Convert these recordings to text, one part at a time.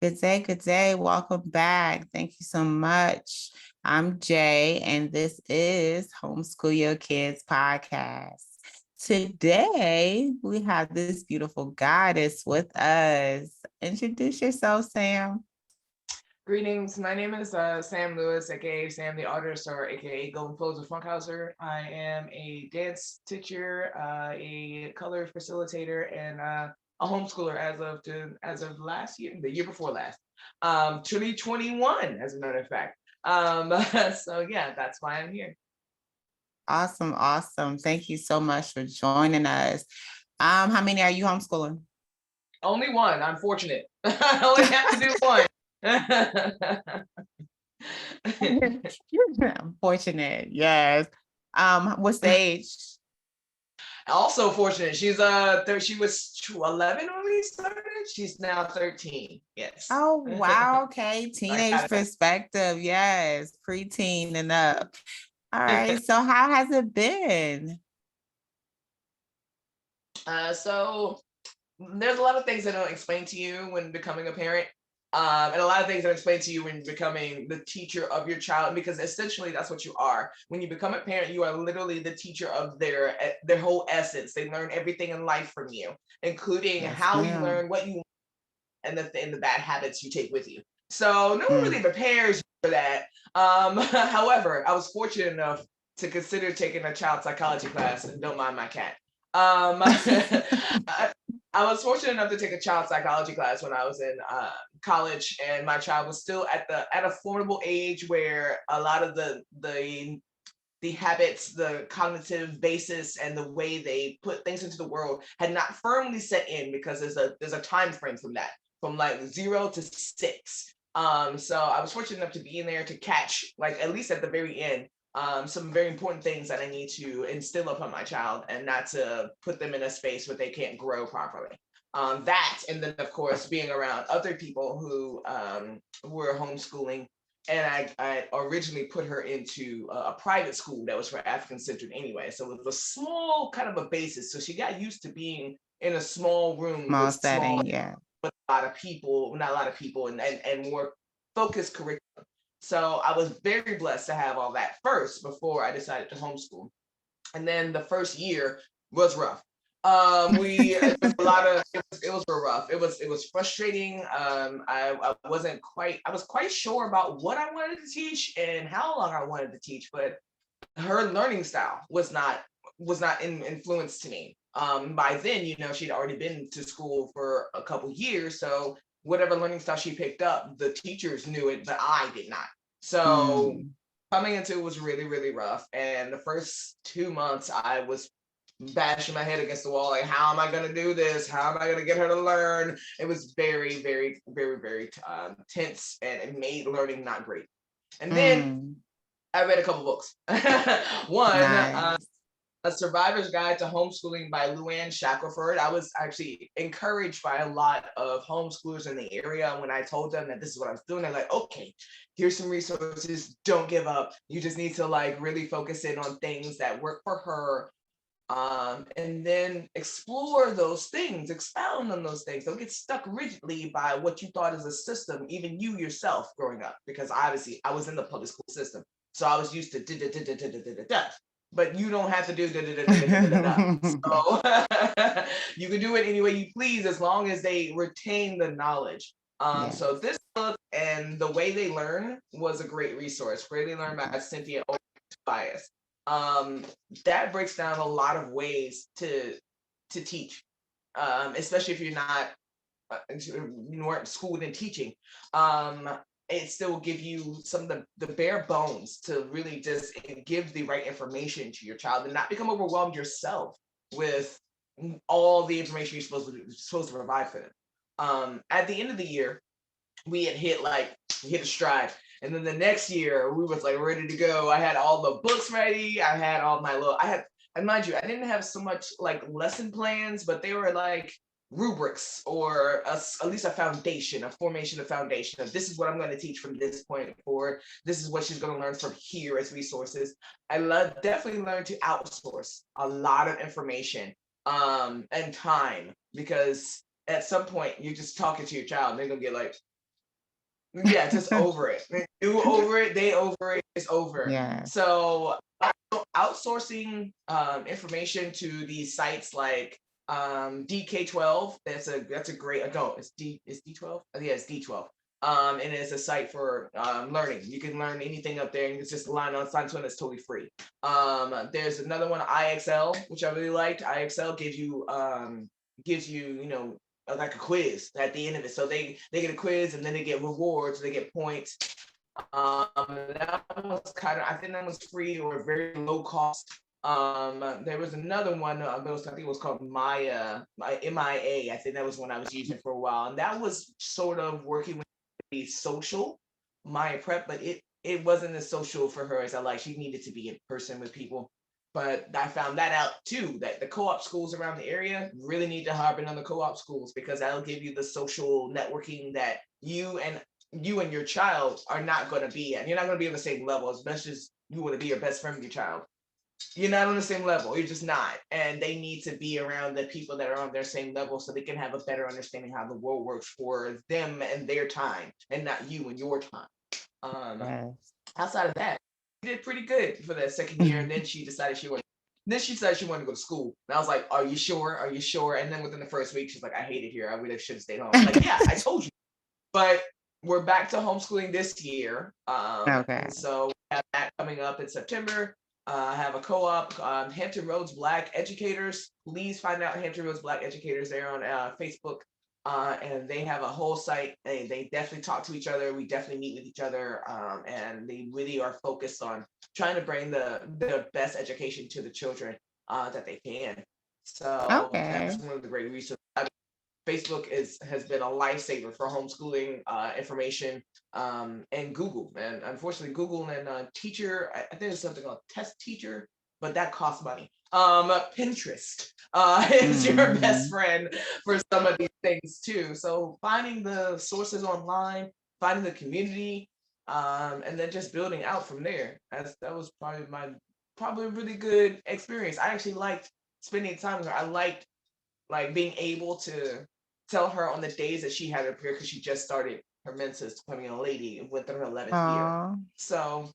Good day, good day. Welcome back. Thank you so much. I'm Jay, and this is Homeschool Your Kids podcast. Today, we have this beautiful goddess with us. Introduce yourself, Sam. Greetings. My name is Sam Lewis, aka Sam the Artist, or aka Golden Flows of Funkhauser. I am a dance teacher, a color facilitator, and a homeschooler as of last year, the year before last, 2021, as a matter of fact. So yeah, that's why I'm here. Awesome, awesome. Thank you so much for joining us. How many are you homeschooling? Only one. I'm fortunate. I only have to do one. Unfortunate, yes. What's the age? Also fortunate. She was 11 when we started. She's now 13. Yes. Oh, wow. Okay. I Teenage got perspective. Yes. Preteen and up. All right. it. So how has it been? So there's a lot of things I don't explain to you when becoming a parent. And a lot of things I explain to you when becoming the teacher of your child, because essentially that's what you are. When you become a parent, you are literally the teacher of their whole essence. They learn everything in life from you, including Yes, how you ma'am. learn, what you and the bad habits you take with you. So no one really Mm. prepares you for that. However, I was fortunate enough to consider taking a child psychology class, and don't mind my cat. I, I was fortunate enough to take a child psychology class when I was in college, and my child was still at a formidable age where a lot of the habits, the cognitive basis, and the way they put things into the world had not firmly set in, because there's a time frame from that, from like 0 to 6. So I was fortunate enough to be in there to catch, like at least at the very end, some very important things that I need to instill upon my child, and not to put them in a space where they can't grow properly. That, and then of course being around other people who were homeschooling, and I originally put her into a private school that was for African centered anyway. So it was a small kind of a basis. So she got used to being in a small room Small with setting. Yeah. a lot of people, not a lot of people, and more focused curriculum. So I was very blessed to have all that first before I decided to homeschool. And then the first year was rough. We It was a lot of it was real rough. It was frustrating. I was quite sure about what I wanted to teach and how long I wanted to teach, but her learning style was not influenced to me. By then, she'd already been to school for a couple years, so whatever learning style she picked up, the teachers knew it, but I did not. So Mm. coming into it was really, really rough. And the first 2 months, I was bashing my head against the wall, like, how am I going to do this? How am I going to get her to learn? It was very, very, very, very tense, and it made learning not great. And then Mm. I read a couple books. One, Nice. A Survivor's Guide to Homeschooling by Luann Shackelford. I was actually encouraged by a lot of homeschoolers in the area. When I told them that this is what I was doing, they're like, okay, here's some resources. Don't give up. You just need to like really focus in on things that work for her. And then explore those things, expound on those things. Don't get stuck rigidly by what you thought is a system, even you yourself growing up, because obviously I was in the public school system. So I was used to da da da da da da da da. But you don't have to do da da da da da da da. So you can do it any way you please, as long as they retain the knowledge. So Yes. this book and The Way They Learn was a great resource. Way They Learn by Cynthia Bias. Um, that breaks down a lot of ways to teach, especially if you're not you weren't schooled in teaching. Um, it still will give you some of the bare bones to really just give the right information to your child and not become overwhelmed yourself with all the information you're supposed to provide for them. At the end of the year, we hit a stride. And then the next year we was like ready to go. I had all the books ready. I had all my little I had and mind you, I didn't have so much like lesson plans, but they were like rubrics, or at least a foundation, a formation of foundation of this is what I'm going to teach from this point forward. This is what she's going to learn from here as resources. Definitely learned to outsource a lot of information and time, because at some point you're just talking to your child and they're gonna get like, Yeah, just over it. You over it, they over it, it's over. Yeah. So outsourcing information to these sites like DK12, that's a great adult. It's D12? Oh, yeah, it's D12. And it's a site for learning. You can learn anything up there, and it's just sign to it, it's totally free. There's another one, IXL, which I really liked. IXL gives you, like a quiz at the end of it. So they get a quiz, and then they get rewards, they get points. That was I think that was free or very low cost. There was another one, I think it was called MIA. I think that was one I was using for a while, and that was sort of working with the social Maya Prep, but it wasn't as social for her as I like. She needed to be in person with people. But I found that out too, that the co-op schools around the area really need to harp on the co-op schools, because that'll give you the social networking that you and your child are not going to be at. You're not going to be on the same level as much as you want to be your best friend with your child. You're not on the same level. You're just not. And they need to be around the people that are on their same level so they can have a better understanding how the world works for them and their time, and not you and your time. Yes. Outside of that, she did pretty good for that second year. And then she decided she wanted to go to school. And I was like, are you sure? Are you sure? And then within the first week, she's like, I hate it here. I really should have stayed home. I'm like, yeah, I told you. But we're back to homeschooling this year. Okay. And so we have that coming up in September. I have a co-op, Hampton Roads Black Educators. Please find out Hampton Roads Black Educators. They're on Facebook. And they have a whole site. They definitely talk to each other. We definitely meet with each other. And they really are focused on trying to bring the best education to the children that they can. So Okay. that's one of the great resources. Facebook has been a lifesaver for homeschooling information, and Google. And unfortunately, Google and Teacher, I think there's something called Test Teacher, but that costs money. Pinterest is your best friend for some of these things too. So finding the sources online, finding the community, and then just building out from there. That was probably a really good experience. I actually liked spending time with her. I liked like being able to tell her on the days that she had her period, because she just started her menses, becoming a lady, and went through her 11th year. Oh. So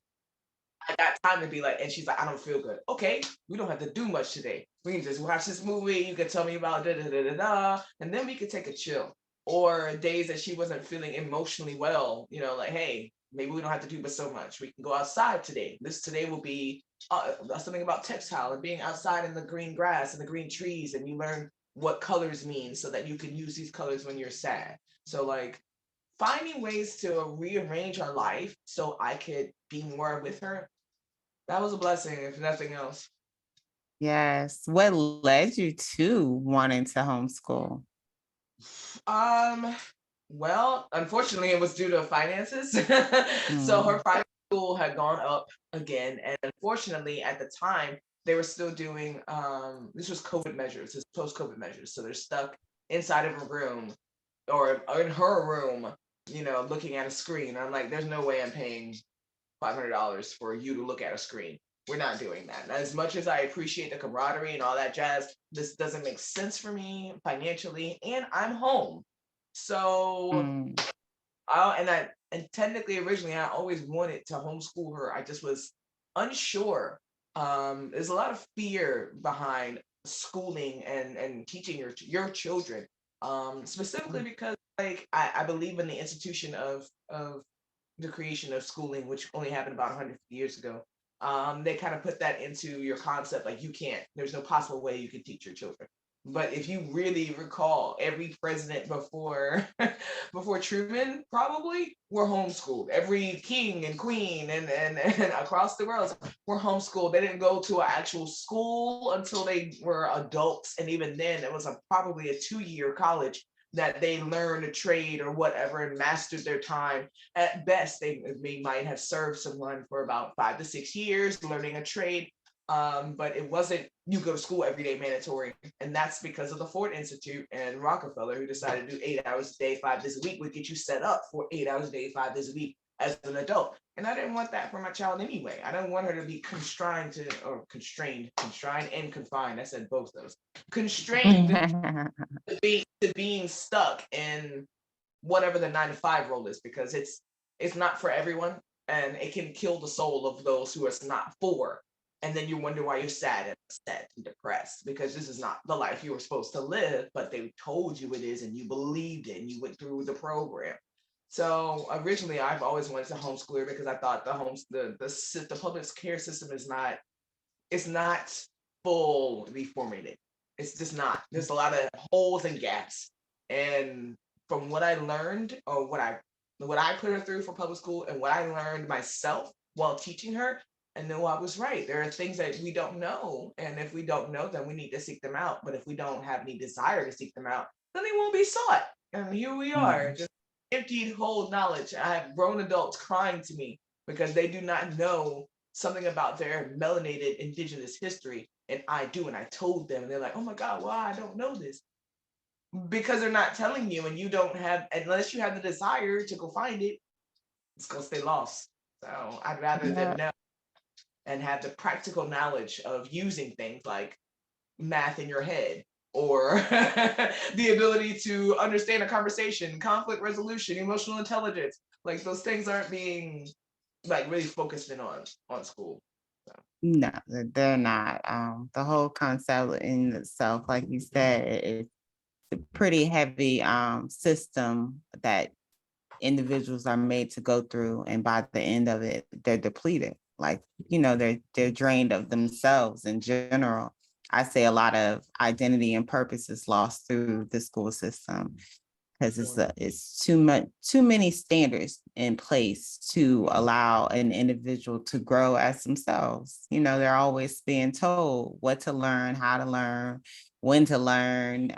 I got time to be like, and she's like, I don't feel good. Okay, we don't have to do much today. We can just watch this movie. You can tell me about da da da da da, and then we could take a chill. Or days that she wasn't feeling emotionally well, like, hey, maybe we don't have to do but so much. We can go outside today. This today will be something about textile and being outside in the green grass and the green trees, and you learn what colors mean so that you can use these colors when you're sad. So like finding ways to rearrange our life so I could be more with her, that was a blessing, if nothing else. Yes. What led you to wanting to homeschool? Um, well, unfortunately, it was due to finances. So her private school had gone up again, and unfortunately, at the time, they were still doing this was COVID measures, this post-COVID measures. So they're stuck inside of a room or in her room, looking at a screen. I'm like, there's no way I'm paying $500 for you to look at a screen. We're not doing that. Now, as much as I appreciate the camaraderie and all that jazz, this doesn't make sense for me financially, and I'm home. So, and technically, originally, I always wanted to homeschool her. I just was unsure. There's a lot of fear behind schooling and teaching your children, specifically because like I believe in the institution of the creation of schooling, which only happened about 150 years ago. They kind of put that into your concept, like there's no possible way you can teach your children. But if you really recall, every president before before Truman probably were homeschooled. Every king and queen and across the world were homeschooled. They didn't go to an actual school until they were adults, and even then, it was probably a 2-year college that they learned a trade or whatever and mastered their time. At best, they might have served someone for about 5 to 6 years learning a trade. But it wasn't you go to school every day mandatory. And that's because of the Ford Institute and Rockefeller, who decided to do 8 hours a day, 5 days a week, would get you set up for 8 hours a day, 5 days a week as an adult. And I didn't want that for my child anyway. I don't want her to be constrained and confined. I said both those. Constrained to being stuck in whatever the 9 to 5 role is, because it's not for everyone, and it can kill the soul of those who it's not for. And then you wonder why you're sad and upset and depressed, because this is not the life you were supposed to live, but they told you it is, and you believed it, and you went through the program. So originally, I've always wanted to homeschool her because I thought the public care system is not, it's not fully formatted. It's just not. There's a lot of holes and gaps. And from what I learned, or what I put her through for public school, and what I learned myself while teaching her, I know I was right. There are things that we don't know, and if we don't know, then we need to seek them out. But if we don't have any desire to seek them out, then they won't be sought. And here we are, Mm. just emptied whole knowledge. I have grown adults crying to me because they do not know something about their melanated indigenous history, and I do, and I told them, and they're like, "Oh my God, why I don't know this?" Because they're not telling you, and you don't have, unless you have the desire to go find it, it's gonna stay lost. So I'd rather them Yeah. know and have the practical knowledge of using things like math in your head, or the ability to understand a conversation, conflict resolution, emotional intelligence. Like those things aren't being like really focused in on school. So. No, they're not. The whole concept in itself, like you said, it's a pretty heavy system that individuals are made to go through, and by the end of it, they're depleted. Like, they're drained of themselves in general. I say a lot of identity and purpose is lost through the school system because it's too many standards in place to allow an individual to grow as themselves. They're always being told what to learn, how to learn, when to learn,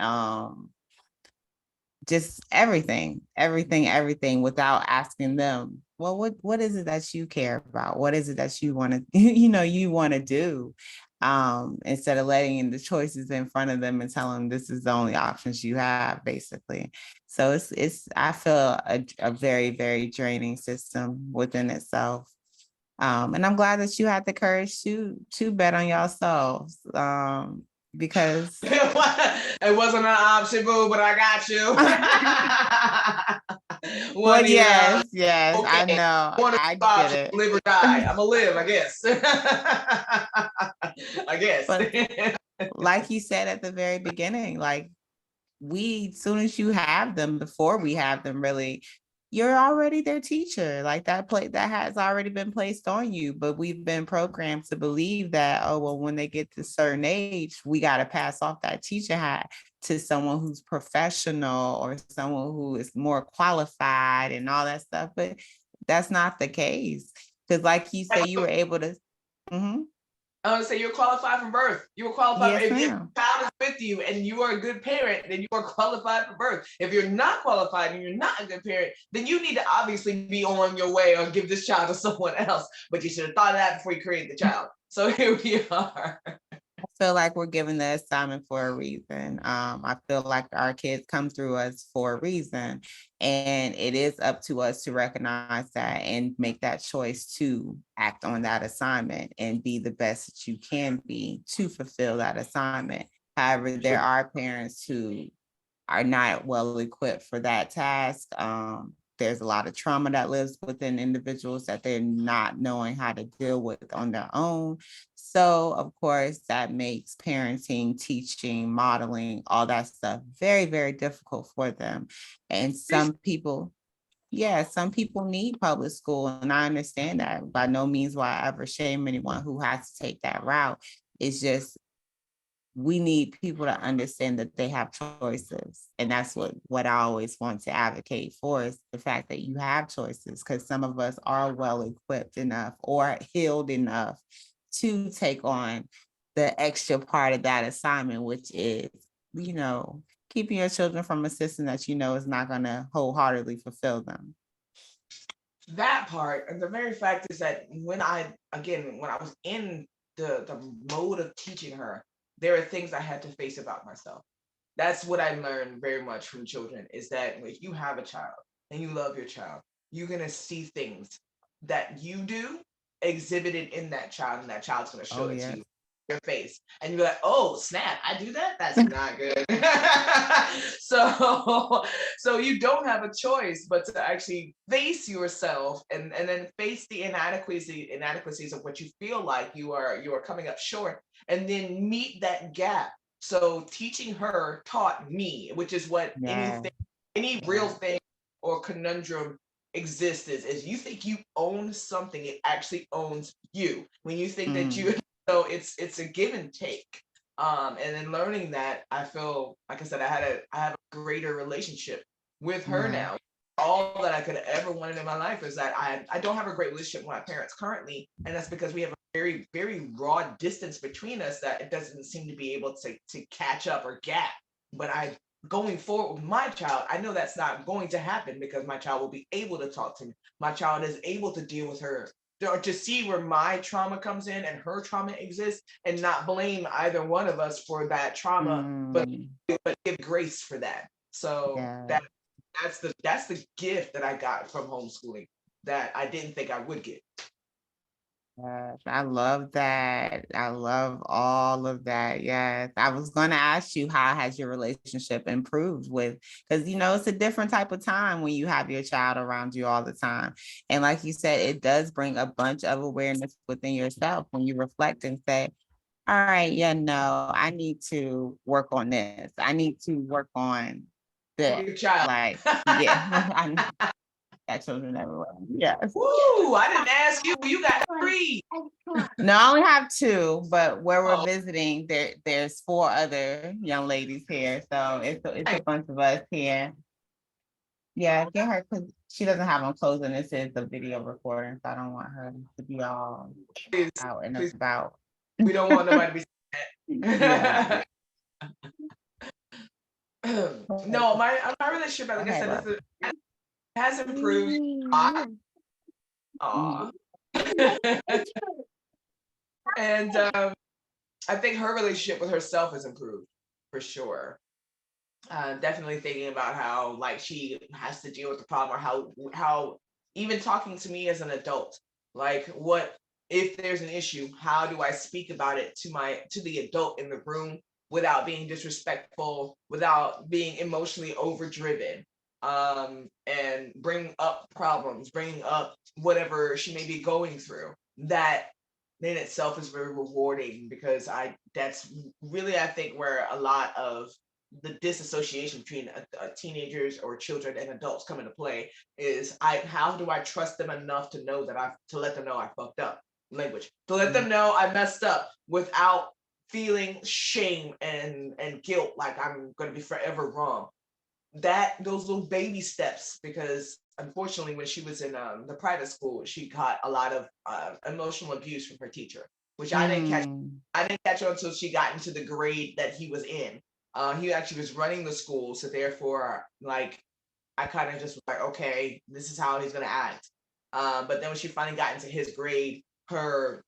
just everything without asking them, well, what is it that you care about? What is it that you want to, you want to do? Instead of letting in the choices in front of them and telling them this is the only options you have, basically. So it's I feel a very, very draining system within itself. And I'm glad that you had the courage to bet on yourselves. Because it wasn't an option, boo, but I got you. well, Wasn't even yes, I okay. know. One of I the get options, it. live or die. I'm gonna live, I guess. I guess. But like you said at the very beginning, like as soon as you have them, before we have them really, you're already their teacher. Like that play that has already been placed on you. But we've been programmed to believe that, oh, well, when they get to a certain age, we got to pass off that teacher hat to someone who's professional or someone who is more qualified and all that stuff. But that's not the case. Because like you say, you were able to. Mhm. I want to say you're qualified from birth. You were qualified. Yes, If your ma'am. child is with you and you are a good parent, then you are qualified for birth. If you're not qualified and you're not a good parent, then you need to obviously be on your way or give this child to someone else. But you should have thought of that before you created the child. So here we are. I feel like we're given the assignment for a reason. I feel like our kids come through us for a reason, and it is up to us to recognize that and make that choice to act on that assignment and be the best that you can be to fulfill that assignment. However, there are parents who are not well equipped for that task. There's a lot of trauma that lives within individuals that they're not knowing how to deal with on their own. So, of course, that makes parenting, teaching, modeling, all that stuff very, very difficult for them. And some people need public school, and I understand that. By no means will I ever shame anyone who has to take that route. It's just we need people to understand that they have choices, and that's what I always want to advocate for, is the fact that you have choices, because some of us are well equipped enough or healed enough to take on the extra part of that assignment, which is, you know keeping your children from a system that is not going to wholeheartedly fulfill them. That part, and the very fact is that when I was in the mode of teaching her, there are things I had to face about myself. That's what I learned very much from children, is that if you have a child and you love your child, you're gonna see things that you do exhibited in that child, and that child's gonna show Oh it to yes. you. your face, and you're like, oh snap, I do that? That's not good. So you don't have a choice but to actually face yourself, and then face the inadequacies of what you feel like you are coming up short, and then meet that gap. So teaching her taught me, which is what Yeah. any real thing or conundrum exists is you think you own something, it actually owns you. When you think that you, so it's a give and take. And then learning that, I feel like I said, I have a greater relationship with her now. All that I could have ever wanted in my life is that I don't have a great relationship with my parents currently, and that's because we have a very, very raw distance between us that it doesn't seem to be able to catch up or gap. But going forward with my child, I know that's not going to happen because my child will be able to talk to me. My child is able to deal with her, or to see where my trauma comes in and her trauma exists, and not blame either one of us for that trauma, but give grace for that. So that's the gift that I got from homeschooling that I didn't think I would get. Yes, I love that. I love all of that. Yes. I was going to ask you, how has your relationship improved with, because, it's a different type of time when you have your child around you all the time. And like you said, it does bring a bunch of awareness within yourself when you reflect and say, all right, yeah, no, I need to work on this. I need to work on this. Your child. Like, yeah, I got children everywhere. Yes. Woo, I didn't ask you. You got 3. No, I only have 2, but where we're visiting, there's 4 other young ladies here. So it's a bunch of us here. Yeah, get her, because she doesn't have on clothes, and this is a video recording, so I don't want her to be all out and about. We don't want nobody to be Yeah. No, my relationship, like I said, has improved. Aw. And I think her relationship with herself has improved for sure. Definitely thinking about how like she has to deal with the problem, or how even talking to me as an adult, like what if there's an issue, how do I speak about it to the adult in the room without being disrespectful, without being emotionally overdriven, and bring up problems, bringing up whatever she may be going through. That in itself is very rewarding, because that's really, I think, where a lot of the disassociation between teenagers or children and adults come into play is how do I trust them enough to know that to let them know I fucked up, language, to let them know I messed up without feeling shame and guilt, like I'm going to be forever wrong. Those little baby steps, because unfortunately when she was in the private school, she got a lot of emotional abuse from her teacher, which I didn't catch on until she got into the grade that he was in. He actually was running the school, so therefore, like, I kind of just was like, okay, this is how he's gonna act. But then when she finally got into his grade, her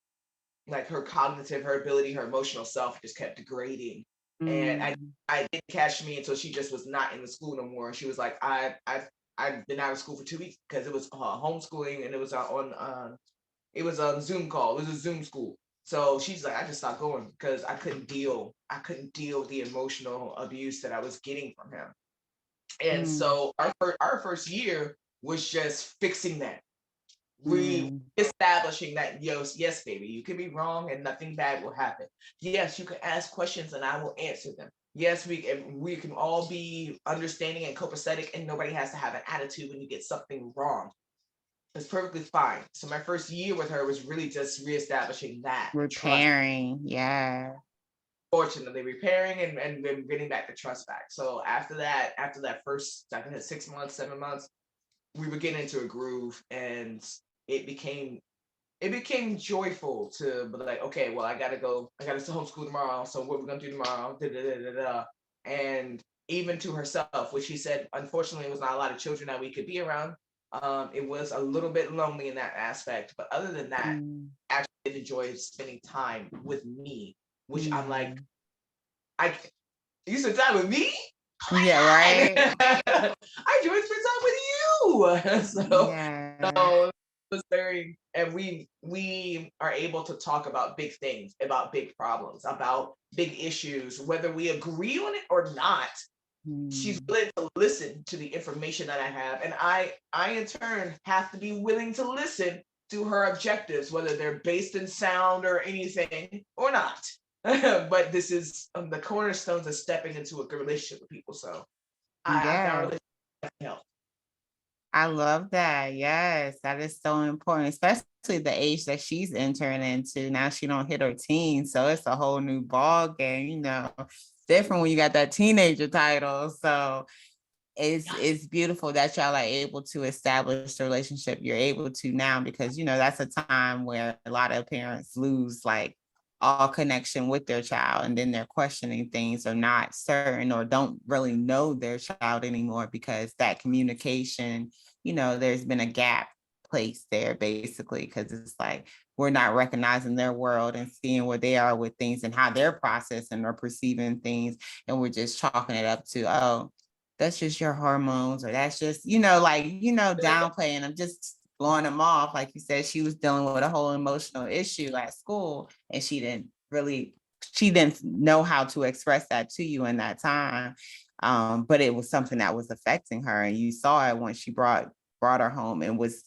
cognitive, her ability, her emotional self just kept degrading. And I didn't catch me until she just was not in the school no more. And she was like, I've been out of school for 2 weeks because it was homeschooling, and it was on Zoom call. It was a Zoom school. So she's like, I just stopped going because I couldn't deal with the emotional abuse that I was getting from him. And so our first year was just fixing that, establishing that, yes, baby, you can be wrong and nothing bad will happen. Yes, you can ask questions and I will answer them. Yes, we can all be understanding and copacetic, and nobody has to have an attitude when you get something wrong. It's perfectly fine. So my first year with her was really just reestablishing that repairing trust. Yeah. Fortunately, repairing and getting back the trust back. So after that first, I think 6 months, 7 months, we were getting into a groove, and it became joyful to be like, okay, well, I gotta homeschool tomorrow. So what we're gonna do tomorrow? Da, da, da, da, da. And even to herself, which she said, unfortunately, it was not a lot of children that we could be around. It was a little bit lonely in that aspect, but other than that, I actually did enjoy spending time with me, which I'm like, you spend time with me? Oh yeah, right. I enjoy spending time with you. So it was very, and we are able able to talk about big things, about big problems, about big issues, whether we agree on it or not. She's willing to listen to the information that I have, and I in turn have to be willing to listen to her objectives, whether they're based in sound or anything or not. But this is the cornerstones of stepping into a good relationship with people. So I found Yeah. relationship help. I love that. Yes, that is so important, especially the age that she's entering into. Now she don't hit her teens, so it's a whole new ball game. Different when you got that teenager title. So it's beautiful that y'all are able to establish the relationship you're able to now, because that's a time where a lot of parents lose like all connection with their child, and then they're questioning things or not certain or don't really know their child anymore because that communication, there's been a gap placed there basically, because it's like we're not recognizing their world and seeing where they are with things and how they're processing or perceiving things, and we're just chalking it up to, oh, that's just your hormones, or that's just, downplaying them, just blowing them off. Like you said, she was dealing with a whole emotional issue at school, and she didn't know how to express that to you in that time. But it was something that was affecting her, and you saw it when she brought her home and was,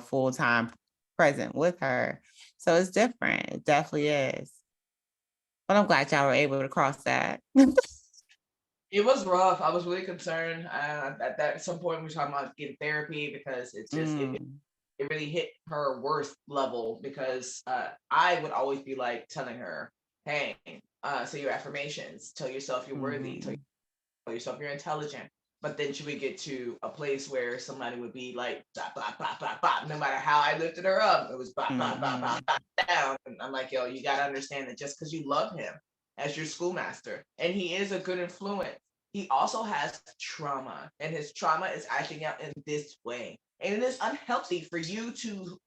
full-time present with her. So it's different. It definitely is. But I'm glad y'all were able to cross that. It was rough. I was really concerned. At some point, we were talking about getting therapy because it really hit her worth level, because I would always be like telling her, hey, say your affirmations, tell yourself you're worthy, tell yourself you're intelligent. But then she would get to a place where somebody would be like, blah, blah, blah, blah, blah. No matter how I lifted her up, it was blah, blah, blah, blah, blah, down. And I'm like, yo, you got to understand that just because you love him as your schoolmaster, and he is a good influence, he also has trauma, and his trauma is acting out in this way. And it is unhealthy for you to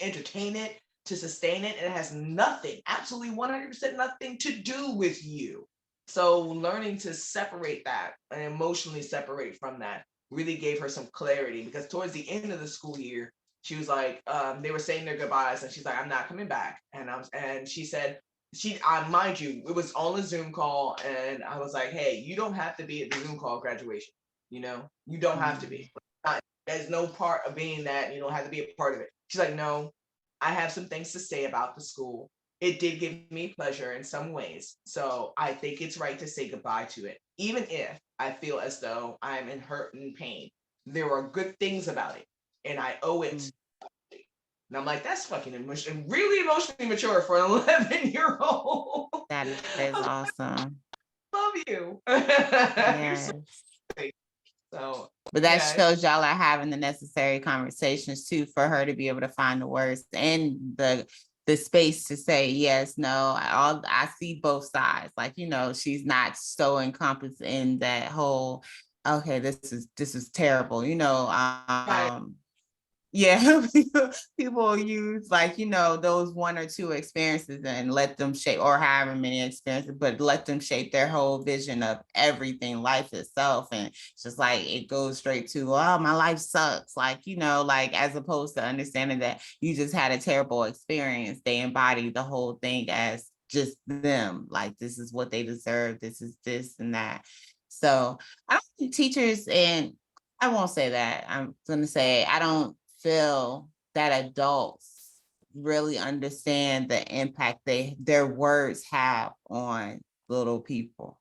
entertain it, to sustain it, and it has nothing, absolutely 100% nothing to do with you. So learning to separate that and emotionally separate from that really gave her some clarity, because towards the end of the school year, she was like, they were saying their goodbyes, and she's like, I'm not coming back. And she said, mind you, it was on a Zoom call, and I was like, hey, you don't have to be at the Zoom call graduation. You don't have to be. There's no part of being that. You don't have to be a part of it. She's like, no, I have some things to say about the school. It did give me pleasure in some ways. So I think it's right to say goodbye to it. Even if I feel as though I'm in hurt and pain, there are good things about it, and I owe it. And I'm like, that's fucking really emotionally mature for an 11-year-old. That is awesome. Love you. Yes. So, but that shows y'all are having the necessary conversations too, for her to be able to find the words and the space to say yes, no. I see both sides. Like, she's not so encompassed in that whole, okay, this is terrible. Yeah, people use like, those one or two experiences and let them shape, or however many experiences, but let them shape their whole vision of everything, life itself. And it's just like, it goes straight to, oh, my life sucks. Like, like, as opposed to understanding that you just had a terrible experience, they embody the whole thing as just them. Like, this is what they deserve. This is this and that. So I don't think teachers, and I won't say that. I'm going to say, I don't feel that adults really understand the impact their words have on little people.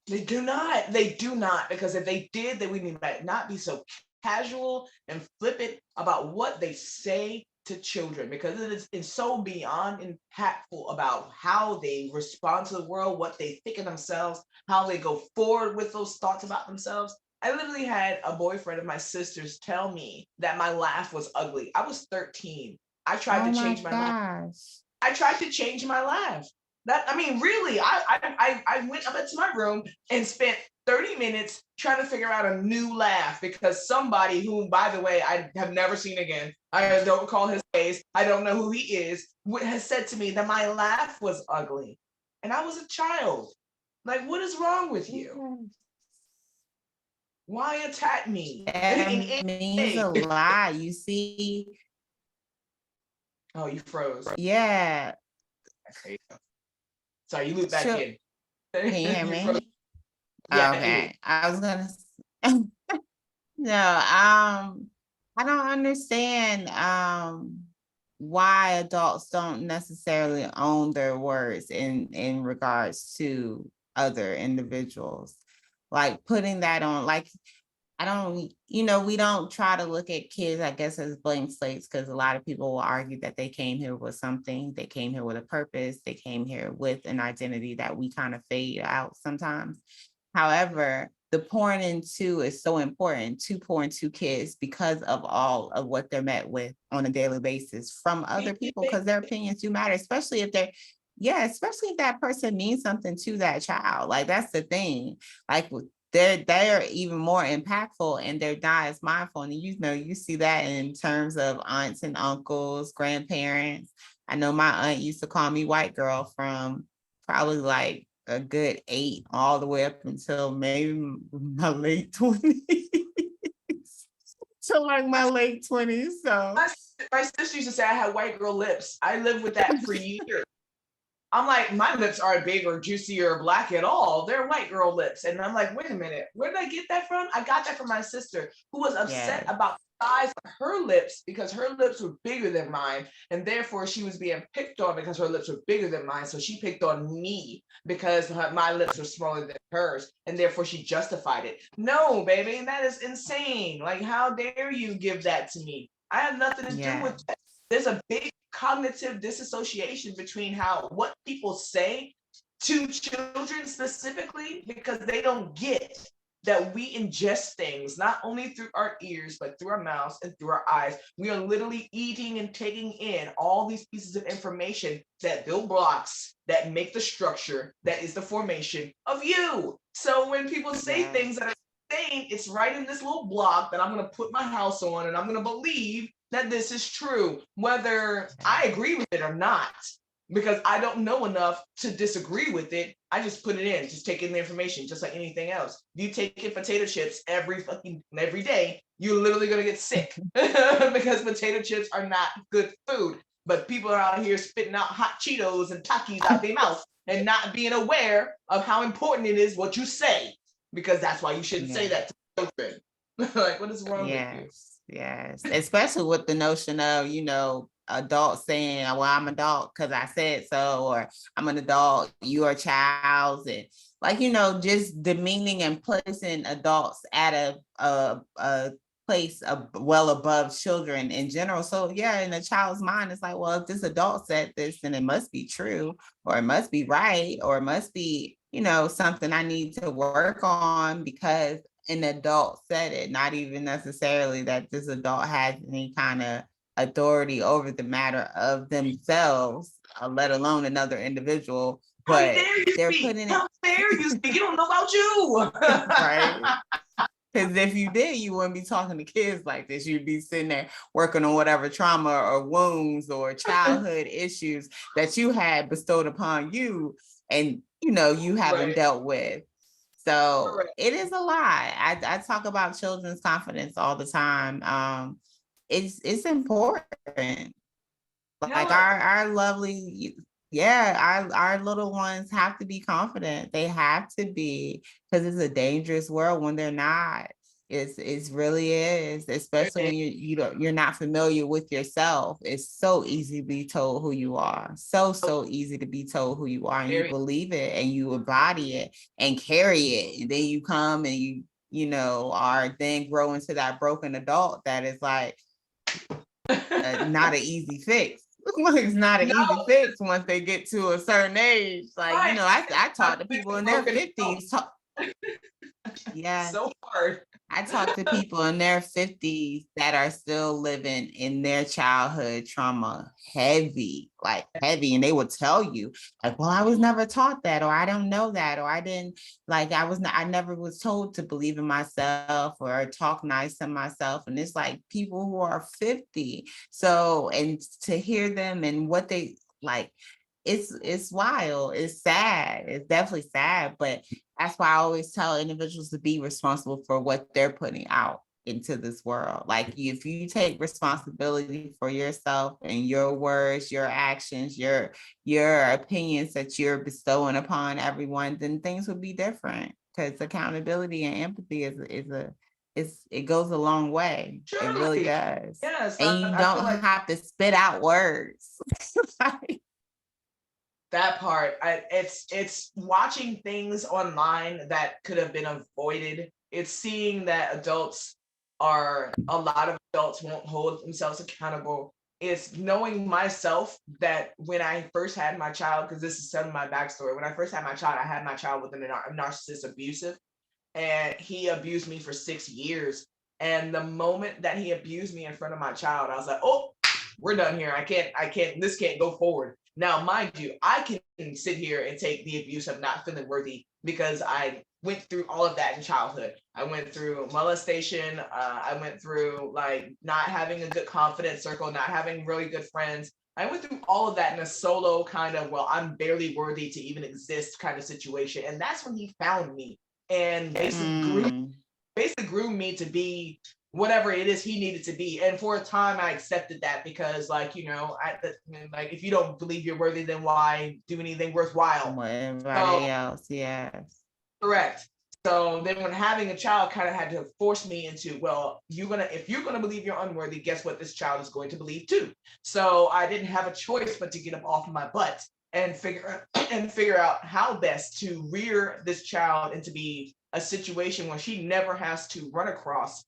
They do not. They do not. Because if they did, they would not be so casual and flippant about what they say to children, because it's so beyond impactful about how they respond to the world, what they think of themselves, how they go forward with those thoughts about themselves. I literally had a boyfriend of my sister's tell me that my laugh was ugly. I was 13. I tried to change my laugh. I tried to change my laugh. Really, I went up into my room and spent 30 minutes trying to figure out a new laugh, because somebody who, by the way, I have never seen again, I don't recall his face, I don't know who he is, has said to me that my laugh was ugly. And I was a child. Like, what is wrong with you? Why attack me? That means a lot. You see. Oh, you froze. Yeah. There you go. Sorry, you loop back in. Can you hear me? Yeah. Okay. I was gonna no, I don't understand why adults don't necessarily own their words in regards to other individuals. Like putting that on, like I don't, we don't try to look at kids, I guess, as blank slates, because a lot of people will argue that they came here with something, they came here with a purpose, they came here with an identity that we kind of fade out sometimes. However, the pouring into is so important to pour into kids because of all of what they're met with on a daily basis from other people, because their opinions do matter, especially if especially if that person means something to that child. Like that's the thing. Like they're even more impactful and they're not as mindful. And you see that in terms of aunts and uncles, grandparents. I know my aunt used to call me white girl from probably like a good 8 all the way up until maybe my late 20s. So like my late 20s. So my sister used to say I had white girl lips. I lived with that for years. I'm like, my lips aren't big or juicy or black at all. They're white girl lips. And I'm like, wait a minute, where did I get that from? I got that from my sister, who was upset about the size of her lips because her lips were bigger than mine. And therefore she was being picked on because her lips were bigger than mine. So she picked on me because my lips were smaller than hers. And therefore she justified it. No, baby, that is insane. Like, how dare you give that to me? I have nothing to do with that. There's a big cognitive disassociation between what people say to children specifically, because they don't get that we ingest things not only through our ears but through our mouths and through our eyes. We are literally eating and taking in all these pieces of information that build blocks that make the structure that is the formation of you. So when people say things that are insane, it's right in this little block that I'm going to put my house on, and I'm going to believe that this is true, whether I agree with it or not, because I don't know enough to disagree with it. I just put it in, just take in the information, just like anything else. If you take in potato chips every day, you're literally gonna get sick because potato chips are not good food. But people are out here spitting out hot Cheetos and Takis out their mouth and not being aware of how important it is what you say, because that's why you shouldn't say that to children. Like, what is wrong with you? Yes, especially with the notion of, adults saying, well, I'm an adult because I said so, or I'm an adult, you are a child, and like, just demeaning and placing adults at a place well above children in general. So yeah, in a child's mind, it's like, well, if this adult said this, then it must be true, or it must be right, or it must be, something I need to work on because an adult said it, not even necessarily that this adult has any kind of authority over the matter of themselves, let alone another individual. But they're putting it. How dare you speak? You don't know about you. Right. Because if you did, you wouldn't be talking to kids like this. You'd be sitting there working on whatever trauma or wounds or childhood issues that you had bestowed upon you and, you haven't dealt with. So it is a lot. I talk about children's confidence all the time. It's important. Like our lovely, our little ones have to be confident. They have to be, because it's a dangerous world when they're not. It really is, especially when you're not familiar with yourself. It's so easy to be told who you are. So easy to be told who you are, and you believe it and you embody it and carry it. And then you come and are then grow into that broken adult that is like not an easy fix. It's not an easy fix once they get to a certain age. Like, I talk to people in their 50s. So hard. I talk to people in their 50s that are still living in their childhood trauma heavy, and they will tell you, like, well, I was never taught that, or I don't know that, or I didn't, like, I never was told to believe in myself or talk nice to myself. And it's like people who are 50. So, and to hear them and what they like, it's wild. It's sad. It's definitely sad, but that's why I always tell individuals to be responsible for what they're putting out into this world. Like if you take responsibility for yourself and your words, your actions, your opinions that you're bestowing upon everyone, then things would be different. Because accountability and empathy it goes a long way. It really Surely. does. Yes, And you I feel don't like have to spit out words. Like, that part. It's watching things online that could have been avoided. It's seeing that a lot of adults won't hold themselves accountable. It's knowing myself that when I first had my child, because this is some of my backstory. When I first had my child, I had my child with a narcissist abusive, and he abused me for 6 years. And the moment that he abused me in front of my child, I was like, oh, we're done here. This can't go forward. Now, mind you, I can sit here and take the abuse of not feeling worthy because I went through all of that in childhood. I went through molestation. I went through like not having a good confidence circle, not having really good friends. I went through all of that in a solo kind of, well, I'm barely worthy to even exist kind of situation. And that's when he found me and basically grew me to be whatever it is he needed to be. And for a time, I accepted that because, like, like if you don't believe you're worthy, then why do anything worthwhile? Everybody else, yes. Correct. So then when having a child kind of had to force me into, well, if you're gonna believe you're unworthy, guess what this child is going to believe too. So I didn't have a choice but to get him off my butt and figure out how best to rear this child into be a situation where she never has to run across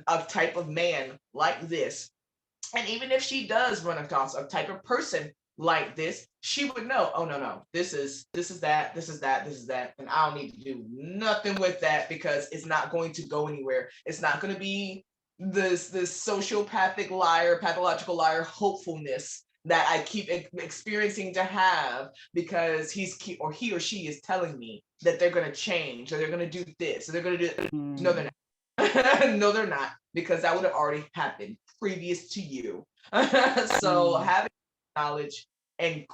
a type of man like this. And even if she does run across a type of person like this, she would know, oh no, this is that, and I don't need to do nothing with that because it's not going to go anywhere. It's not going to be this sociopathic liar, pathological liar hopefulness that I keep experiencing to have because he or she is telling me that they're going to change or they're going to do this or they're going to do no, they're not. No, they're not, because that would have already happened previous to you. So having knowledge and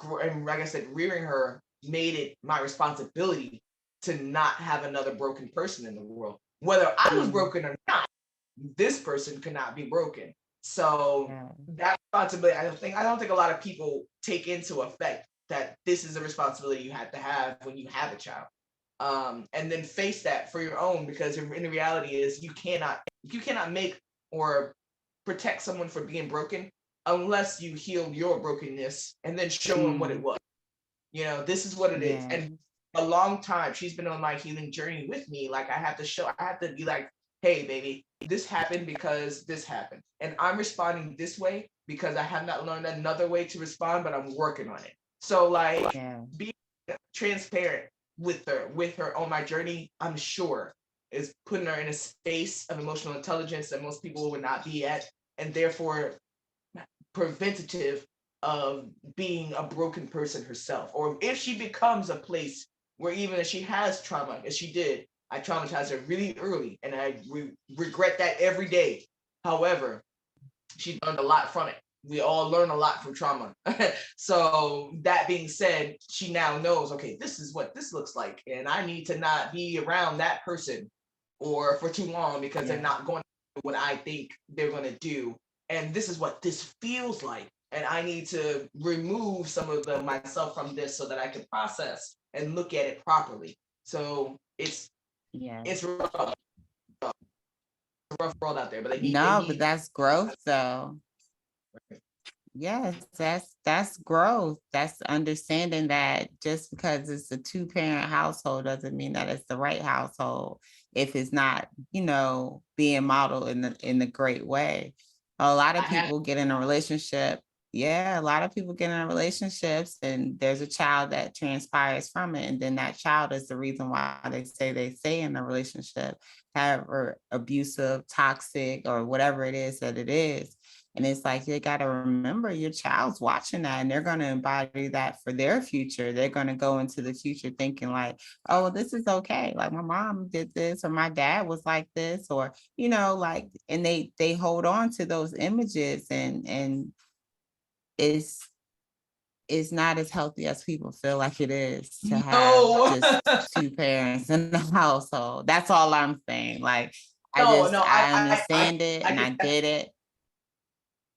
like I said, rearing her made it my responsibility to not have another broken person in the world. Whether I was broken or not, this person could not be broken. So that responsibility, I don't think a lot of people take into effect that this is a responsibility you have to have when you have a child. And then face that for your own, because in the reality is you cannot make or protect someone for being broken unless you heal your brokenness and then show them what it was. This is what it is. And a long time she's been on my healing journey with me. Like I have to be like, hey baby, this happened because this happened, and I'm responding this way because I have not learned another way to respond, but I'm working on it. So like being transparent with her on my journey, I'm sure is putting her in a space of emotional intelligence that most people would not be at, and therefore preventative of being a broken person herself. Or if she becomes a place where even if she has trauma, as she did, I traumatized her really early, and I regret that every day. However, she learned a lot from it. We all learn a lot from trauma. So that being said, she now knows, okay, this is what this looks like, and I need to not be around that person or for too long because they're not going to do what I think they're going to do. And this is what this feels like. And I need to remove some of myself from this so that I can process and look at it properly. So it's rough. It's a rough world out there, but but that's growth though. Yes, that's growth. That's understanding that just because it's a 2-parent household doesn't mean that it's the right household if it's not, being modeled in a great way. A lot of people get in a relationship. Yeah, a lot of people get in relationships and there's a child that transpires from it. And then that child is the reason why they stay in the relationship, however abusive, toxic, or whatever it is that it is. And it's like, you got to remember your child's watching that and they're going to embody that for their future. They're going to go into the future thinking like, oh, this is okay. Like my mom did this, or my dad was like this, or, and they hold on to those images, and it's not as healthy as people feel like it is to have just 2 parents in the household. That's all I'm saying. Like, I understand it and I get it.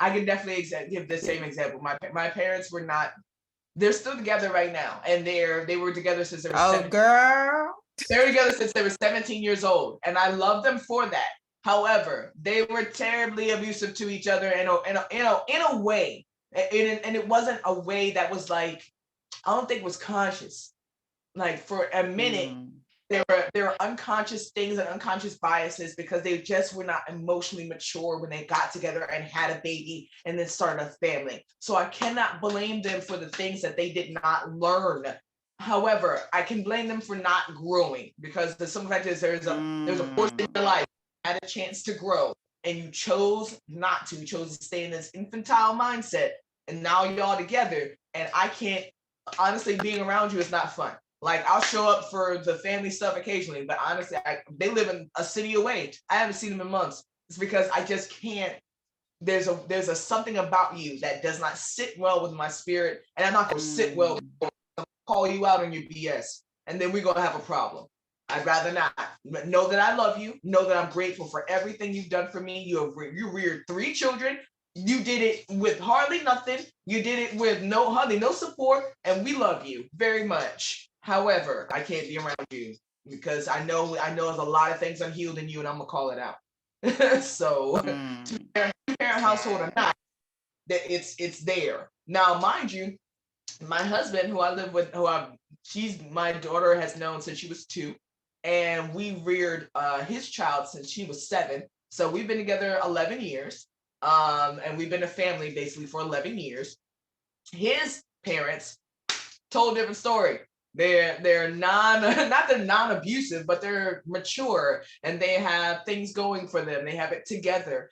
I can definitely give the same example. My parents were not, they're still together right now. And they were together since they were 17. Girl. They were together since they were 17 years old. And I love them for that. However, they were terribly abusive to each other in a way. And it wasn't a way that was like, I don't think was conscious. Like for a minute, there were unconscious things and unconscious biases because they just were not emotionally mature when they got together and had a baby and then started a family. So I cannot blame them for the things that they did not learn. However, I can blame them for not growing because the simple fact is there's a portion of your life you had a chance to grow and you chose not to. You chose to stay in this infantile mindset, and now y'all together. And I can't, honestly, being around you is not fun. Like I'll show up for the family stuff occasionally, but honestly, they live in a city away. I haven't seen them in months. It's because I just can't. There's a something about you that does not sit well with my spirit, and I'm not gonna sit well with you. I'll call you out on your BS, and then we're gonna have a problem. I'd rather not. But know that I love you. Know that I'm grateful for everything you've done for me. You reared 3 children. You did it with hardly nothing. You did it with hardly no support, and we love you very much. However, I can't be around you because I know there's a lot of things unhealed in you, and I'm gonna call it out. So, two-parent household or not, that it's there. Now, mind you, my husband, who I live with, my daughter has known since she was 2, and we reared his child since she was 7. So we've been together 11 years, and we've been a family basically for 11 years. His parents told a different story. They're not they're non-abusive, but they're mature and they have things going for them. They have it together.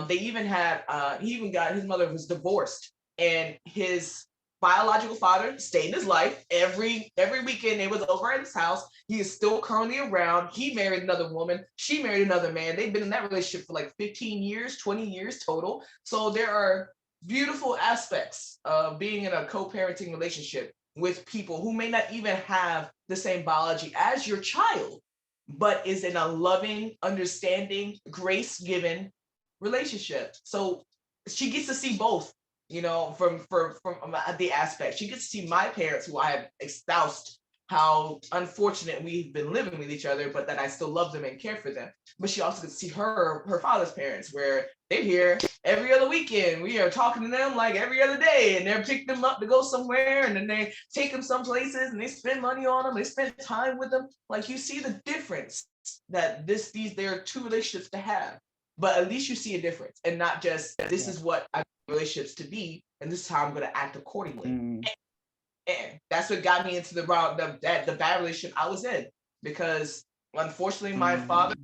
They even had his mother was divorced, and his biological father stayed in his life. Every weekend they was over at his house. He is still currently around. He married another woman. She married another man. They've been in that relationship for like 15 years, 20 years total. So there are beautiful aspects of being in a co-parenting relationship with people who may not even have the same biology as your child, but is in a loving, understanding, grace-given relationship. So she gets to see both, from the aspect. She gets to see my parents, who I have espoused how unfortunate we've been living with each other, but that I still love them and care for them. But she also gets to see her father's parents, where they're here every other weekend. We are talking to them like every other day, and they're picking them up to go somewhere, and then they take them some places, and they spend money on them. They spend time with them. Like, you see the difference that there are 2 relationships to have, but at least you see a difference, and not just this is what I want relationships to be, and this is how I'm going to act accordingly. And that's what got me into the bad relationship I was in, because unfortunately my father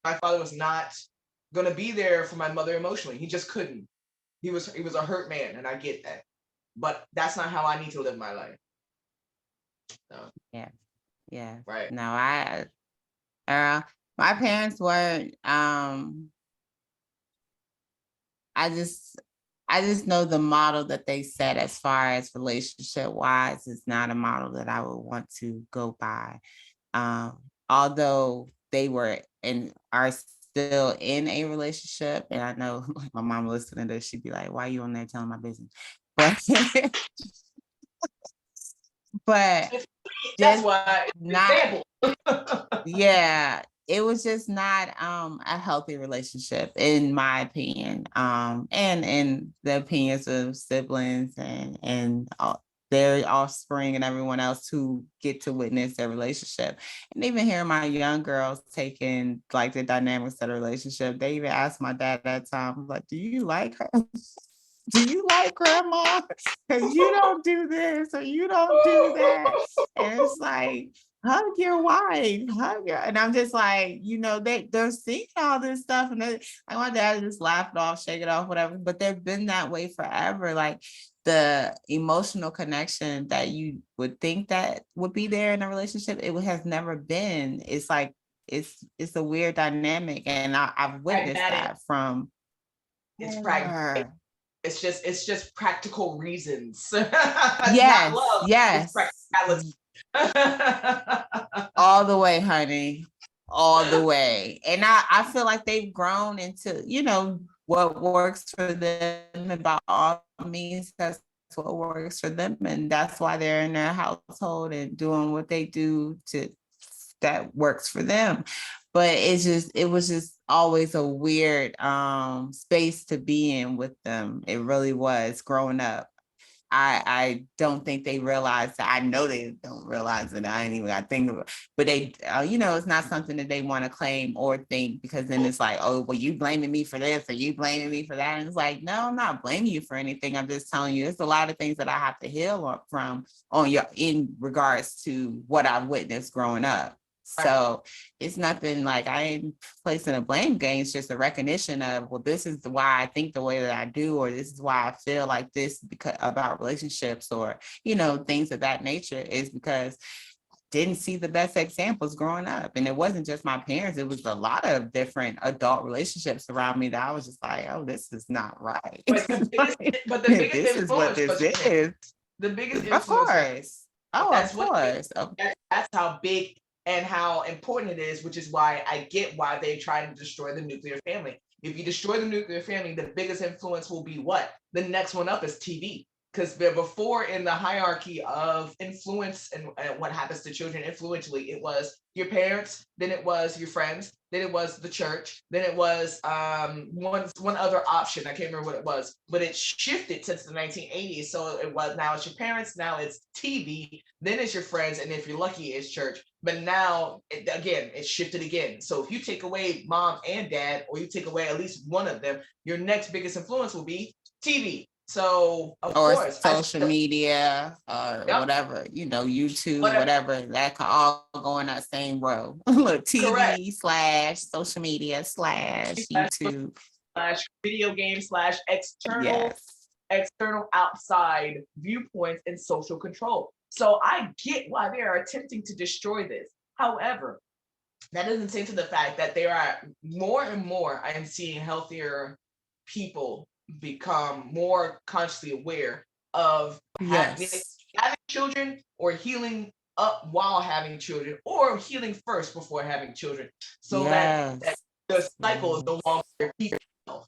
was not going to be there for my mother emotionally. He just couldn't. He was a hurt man, and I get that, but that's not how I need to live my life. So. Yeah. Right. No, my parents weren't. I just know the model that they set as far as relationship wise is not a model that I would want to go by. Although they were and are still in a relationship, and I know my mom listening to this, she'd be like, "Why are you on there telling my business?" But that's why not. Yeah. It was just not a healthy relationship, in my opinion, and in the opinions of siblings and their offspring and everyone else who get to witness their relationship. And even hearing my young girls taking like the dynamics of the relationship, they even asked my dad that time, like, "Do you like her? Do you like grandma? Because you don't do this or you don't do that." And it's like, hug your wife, and I'm just like, they're seeing all this stuff, and like my dad just laughed off, shake it off, whatever. But they've been that way forever. Like the emotional connection that you would think that would be there in a relationship, it has never been. It's like it's a weird dynamic, and I've witnessed that from. It's practical. It's just practical reasons. Yes, not love, yes. it's practicality. All the way, honey. all the way. And I feel like they've grown into, what works for them, and by all means, that's what works for them. And that's why they're in their household and doing what they do that works for them. But it was just always a weird space to be in with them. It really was growing up. I don't think they realize that. I know they don't realize it. I ain't even I think, but they, it's not something that they want to claim or think, because then it's like, oh, well, you blaming me for this or you blaming me for that. And it's like, no, I'm not blaming you for anything. I'm just telling you, there's a lot of things that I have to heal from in regards to what I've witnessed growing up. So it's nothing like I ain't placing a blame game. It's just a recognition of, well, this is why I think the way that I do, or this is why I feel like this because about relationships, or, things of that nature, is because I didn't see the best examples growing up. And it wasn't just my parents. It was a lot of different adult relationships around me that I was just like, oh, this is not right. But the biggest This is what influence this was is. the biggest Of influence. course. Oh, That's of what course. that's how big and how important it is, which is why I get why they try to destroy the nuclear family. If you destroy the nuclear family, the biggest influence will be what? The next one up is TV. Because before, in the hierarchy of influence and what happens to children influentially, it was your parents, then it was your friends, then it was the church, then it was one other option. I can't remember what it was, but it shifted since the 1980s. So it was, now it's your parents, now it's TV, then it's your friends, and if you're lucky, it's church. But now, it shifted again. So if you take away mom and dad, or you take away at least one of them, your next biggest influence will be TV. So of course, social media or yep, whatever, YouTube, whatever, whatever, that can all go in that same row. Look, correct. TV / social media / YouTube. Video game / Yes. external outside viewpoints and social control. So I get why they are attempting to destroy this. However, that doesn't take to the fact that there are more and more, I am seeing healthier people become more consciously aware of having Yes. children, or healing up while having children, or healing first before having children, so that Yes. the cycle is Yes. no longer repeating itself.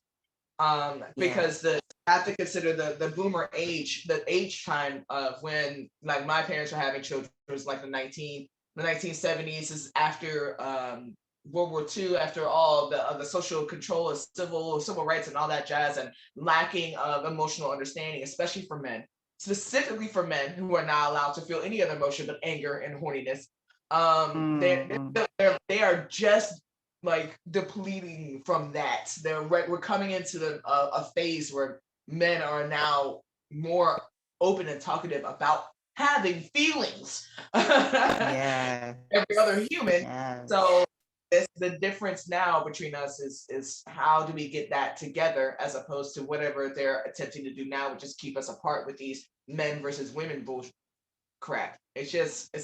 Because Yes. I have to consider the boomer age, the age time of when, like, my parents were having children, was like the 1970s, is after World War II, after all the social control of civil rights and all that jazz, and lacking of emotional understanding, especially for men, specifically for men who are not allowed to feel any other emotion but anger and horniness. They are just like depleting from that. We're coming into a phase where men are now more open and talkative about having feelings. Yes. Every other human. Yes. So the difference now between us is how do we get that together, as opposed to whatever they're attempting to do now, which is keep us apart with these men versus women bullshit crap. It's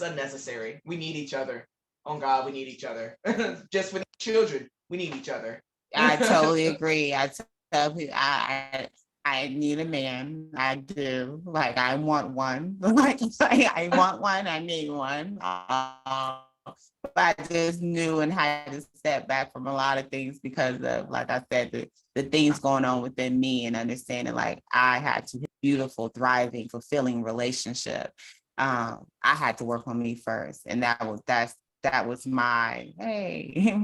unnecessary. We need each other. Oh God, we need each other. Just with children, we need each other. I totally agree. I tell people I need a man. I do. Like, I want one. Like, I want one. I need one. But I just knew and had to step back from a lot of things because of, like I said, the things going on within me, and understanding like I had to beautiful, thriving, fulfilling relationship. I had to work on me first, and that was my hey.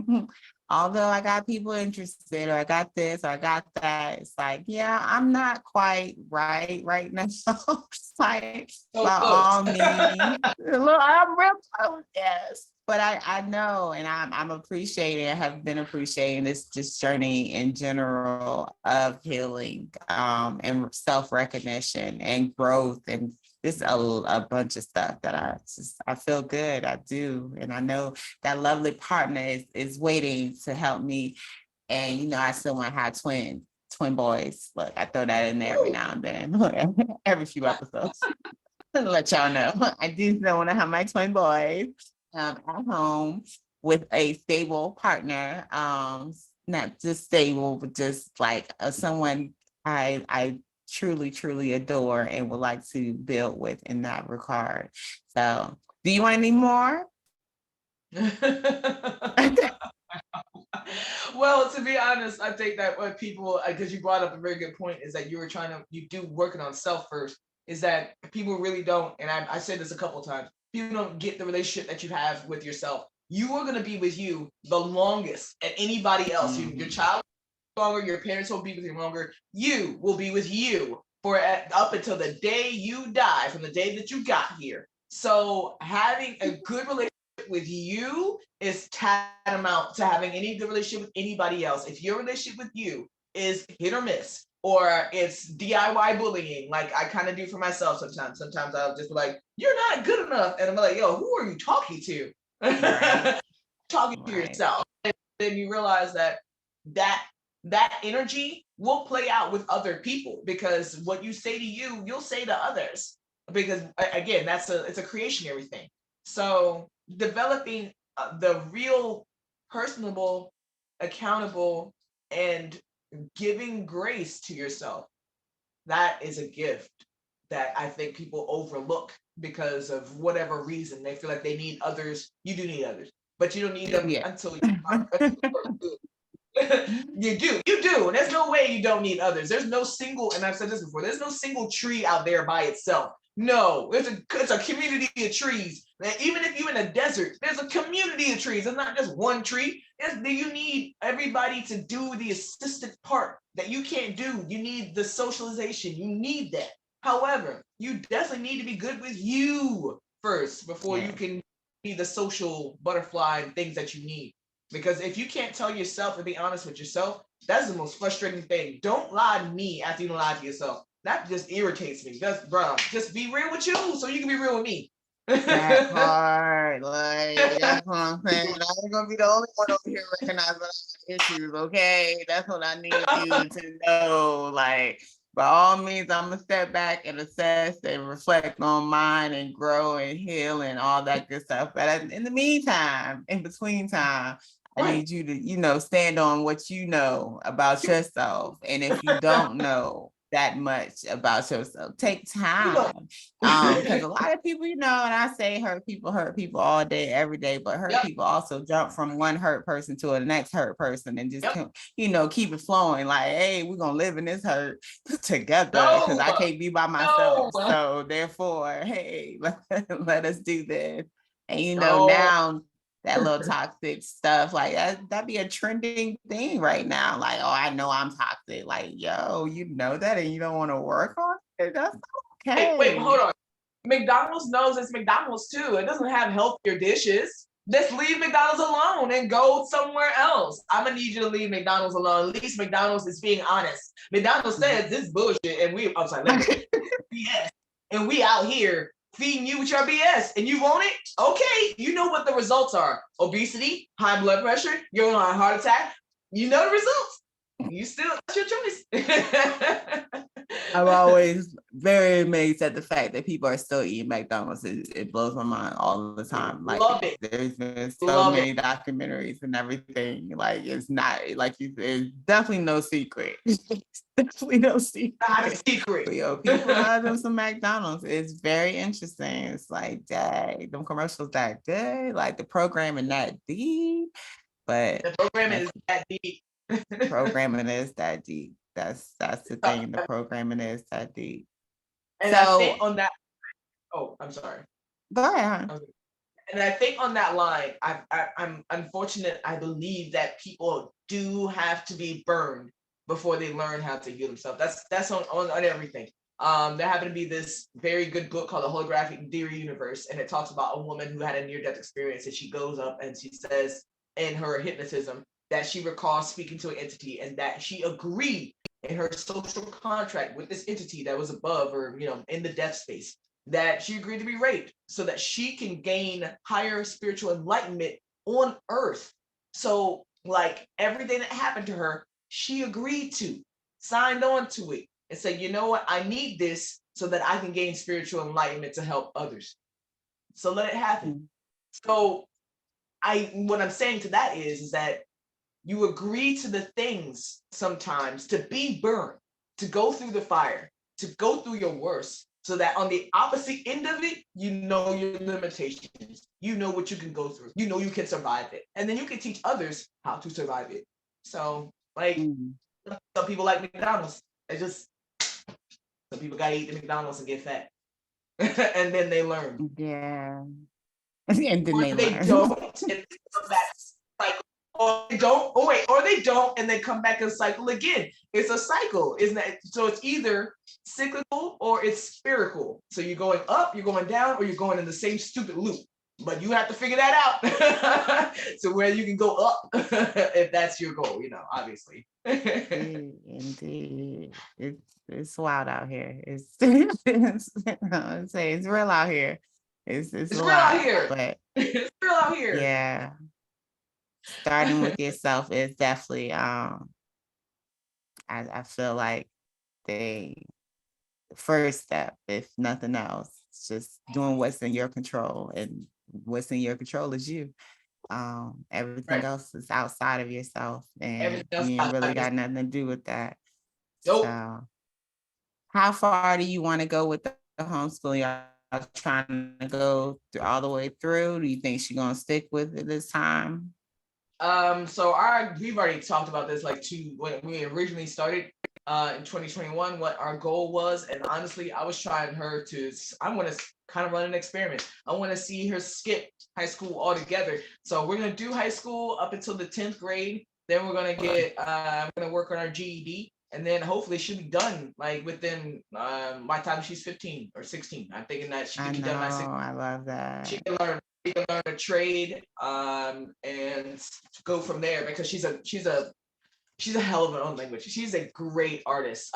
Although I got people interested, or I got this, or I got that, it's like, yeah, I'm not quite right now. It's like, So by close. all means, look, I'm real close, yes. But I know, and I'm appreciating, have been appreciating this journey in general of healing, and self-recognition and growth, and just a bunch of stuff that I feel good. I do, and I know that lovely partner is waiting to help me. And I still want to have twin boys. Look, I throw that in there every now and then, every few episodes. To let y'all know, I do still want to have my twin boys at home with a stable partner. Not just stable, but just like someone I truly adore and would like to build with in that regard. So, do you want any more? Well, to be honest, I think that what people, because you brought up a very good point, is that you do working on self first, is that people really don't, and I said this a couple of times, people don't get the relationship that you have with yourself. You are going to be with you the longest at anybody else. Your child longer, your parents will be with you longer. You will be with you for up until the day you die, from the day that you got here. So having a good relationship with you is tantamount to having any good relationship with anybody else. If your relationship with you is hit or miss, or it's DIY bullying, like I kind of do for myself sometimes. Sometimes I'll just be like, "You're not good enough," and I'm like, "Yo, who are you talking to?" Right. Talking to yourself. And then you realize that that energy will play out with other people, because what you say to you, you'll say to others. Because again, it's a creationary thing. So developing the real personable, accountable, and giving grace to yourself, that is a gift that I think people overlook because of whatever reason. They feel like they need others. You do need others, but you don't need them until you are you do. And there's no way you don't need others. There's no single, and I've said this before, there's no single tree out there by itself. No, it's a community of trees. Even if you're in a desert, there's a community of trees. It's not just one tree. You need everybody to do the assistant part that you can't do. You need the socialization. You need that. However, you definitely need to be good with you first before you can be the social butterfly and things that you need. Because if you can't tell yourself and be honest with yourself, that's the most frustrating thing. Don't lie to me after you don't lie to yourself. That just irritates me. Just be real with you so you can be real with me. That part, like, that's what I'm saying. I ain't gonna be the only one over here recognizing issues, okay? That's what I need you to know. Like, by all means, I'm gonna step back and assess and reflect on mine and grow and heal and all that good stuff. But in the meantime, in between time, I need you to, stand on what you know about yourself. And if you don't know that much about yourself, take time. Because a lot of people, and I say hurt people all day, every day, but hurt people also jump from one hurt person to the next hurt person and just, keep it flowing. Like, hey, we're going to live in this hurt together because I can't be by myself. So therefore, hey, let us do this. And, now that little toxic stuff, like that'd be a trending thing right now. Like, oh, I know I'm toxic. Like, yo, you know that and you don't want to work on it? That's okay. Wait, hold on. McDonald's knows it's McDonald's too. It doesn't have healthier dishes. Just leave McDonald's alone and go somewhere else. I'm gonna need you to leave McDonald's alone. At least McDonald's is being honest. McDonald's says this bullshit, and I'm sorry, BS. And we out here feeding you with your BS, and you want it? Okay, you know what the results are: obesity, high blood pressure, you're gonna have a heart attack. You know the results. You still, that's your choice. I'm always very amazed at the fact that people are still eating McDonald's. It blows my mind all the time. Like, there's been so many documentaries and everything. Like, it's not like it's definitely no secret. Definitely no secret. Not a secret. But, people love them some McDonald's. It's very interesting. It's like, dang, them commercials that good. Like the programming that deep. But the programming is that deep. Programming is that deep. That's the thing. The programming is that deep. And so, I think on that. Oh, I'm sorry. Go ahead. And I think on that line, I'm unfortunate. I believe that people do have to be burned before they learn how to heal themselves. That's on everything. There happened to be this very good book called The Holographic Dear Universe, and it talks about a woman who had a near-death experience, and she goes up and she says in her hypnotism that she recalls speaking to an entity and that she agreed in her social contract with this entity that was above or in the death space, that she agreed to be raped so that she can gain higher spiritual enlightenment on earth. So like everything that happened to her, she agreed to, signed on to it, and said, you know what, I need this so that I can gain spiritual enlightenment to help others. So let it happen. So what I'm saying to that is that you agree to the things sometimes to be burned, to go through the fire, to go through your worst, so that on the opposite end of it, you know your limitations, you know what you can go through, you know you can survive it, and then you can teach others how to survive it. So like some people like McDonald's. They just some people gotta eat the McDonald's and get fat. And then they learn. Yeah. And then Or they they learn. don't and they come back cycle. Or they don't, oh wait, or they don't and they come back and cycle again. It's a cycle, isn't it? So it's either cyclical or it's spherical. So you're going up, you're going down, or you're going in the same stupid loop. But you have to figure that out. So where you can go up if that's your goal, obviously. Indeed. It's wild out here. It's real out here. It's It's a real out lot, here. but It's real out here. yeah, starting with yourself is definitely I feel like the first step, if nothing else. It's just doing what's in your control, and what's in your control is you. Everything Right. else is outside of yourself, and Everything else you ain't really outside got nothing to do with that. Nope. So how far do you want to go with the homeschooling? Y'all trying to go through all the way through? Do you think she's gonna stick with it this time? So we've already talked about this when we originally started in 2021, what our goal was. And honestly, I was trying I want to kind of run an experiment. I want to see her skip high school altogether. So we're going to do high school up until the 10th grade. Then we're going to work on our GED. And then hopefully she'll be done within my time. She's 15 or 16. I'm thinking that she can be done by 16. I love that. She can learn a trade and go from there, because she's a hell of her own language. She's a great artist.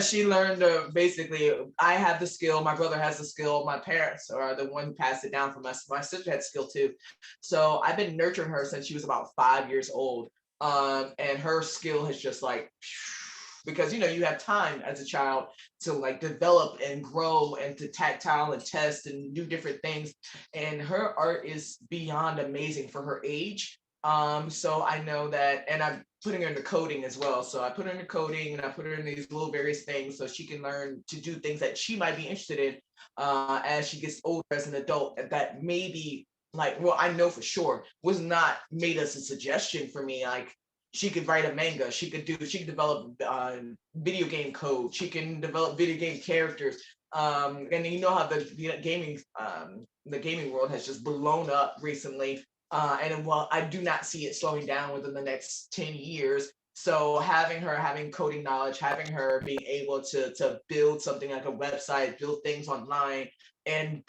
She learned basically, I have the skill, my brother has the skill, my parents are the one who passed it down from us. My sister had skill too. So I've been nurturing her since she was about 5 years old. And her skill has just because you have time as a child to develop and grow and to tactile and test and do different things, and her art is beyond amazing for her age. So I know that, and I'm putting her into coding as well. So I put her into coding and I put her in these little various things so she can learn to do things that she might be interested in as she gets older as an adult, that maybe I know for sure was not made as a suggestion for me. She could write a manga. She could develop video game code. She can develop video game characters. And you know how the gaming world has just blown up recently. And while I do not see it slowing down within the next 10 years. So having coding knowledge, having her being able to build something like a website, build things online, and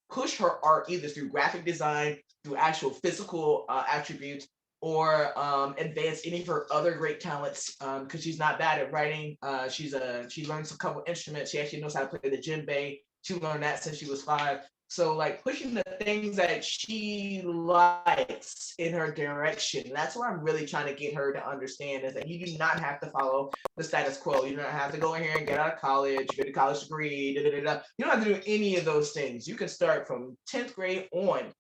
push her art either through graphic design, through actual physical attributes, or advance any of her other great talents, because she's not bad at writing. She learns a couple instruments. She actually knows how to play the djembe. She learned that since she was 5. So pushing the things that she likes in her direction. That's what I'm really trying to get her to understand, is that you do not have to follow the status quo. You do not have to go in here and get out of college, get a college degree, You don't have to do any of those things. You can start from 10th grade on.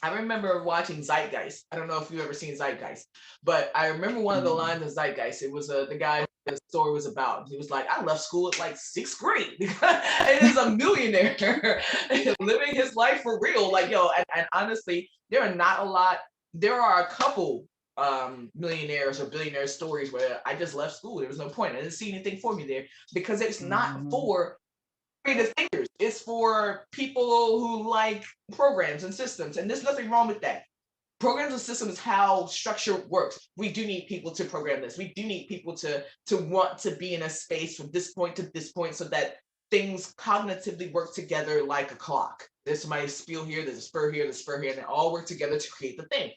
I remember watching Zeitgeist. I don't know if you've ever seen Zeitgeist, but I remember one of the lines of Zeitgeist. It was the guy the story was about. He was like, I left school at 6th grade. And he's a millionaire living his life for real. And honestly, there are a couple millionaires or billionaire stories where I just left school. There was no point. I didn't see anything for me there, because it's not for creative thinkers. It's for people who like programs and systems, and there's nothing wrong with that. Programs and systems is how structure works. We do need people to program this. We do need people to want to be in a space from this point to this point, so that things cognitively work together like a clock. There's somebody spiel here, there's a spur here, there's a spur here, and they all work together to create the thing.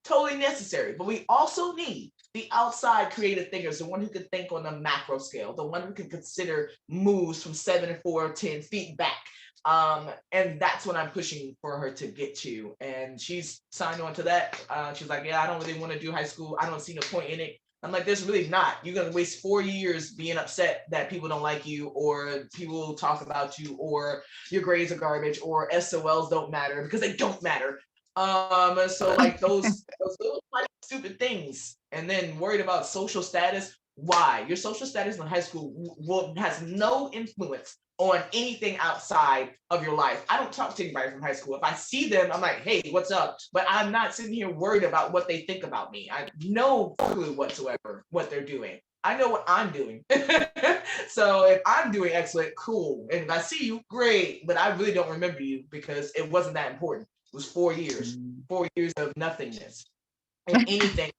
Totally necessary. But we also need the outside creative thinkers, the one who can think on a macro scale, the one who can consider moves from 7 and 4 or 10 feet back. And that's what I'm pushing for her to get to. And she's signed on to that. She's like, yeah, I don't really want to do high school. I don't see no point in it. I'm like, there's really not. You're going to waste 4 years being upset that people don't like you, or people talk about you, or your grades are garbage, or SOLs don't matter, because they don't matter. So those little stupid things, and then worried about social status. Why? Your social status in high school has no influence on anything outside of your life. I don't talk to anybody from high school. If I see them, I'm like, hey, what's up? But I'm not sitting here worried about what they think about me. I have no clue whatsoever what they're doing. I know what I'm doing. So if I'm doing excellent, cool. And if I see you, great. But I really don't remember you because it wasn't that important. It was 4 years of nothingness. If anything,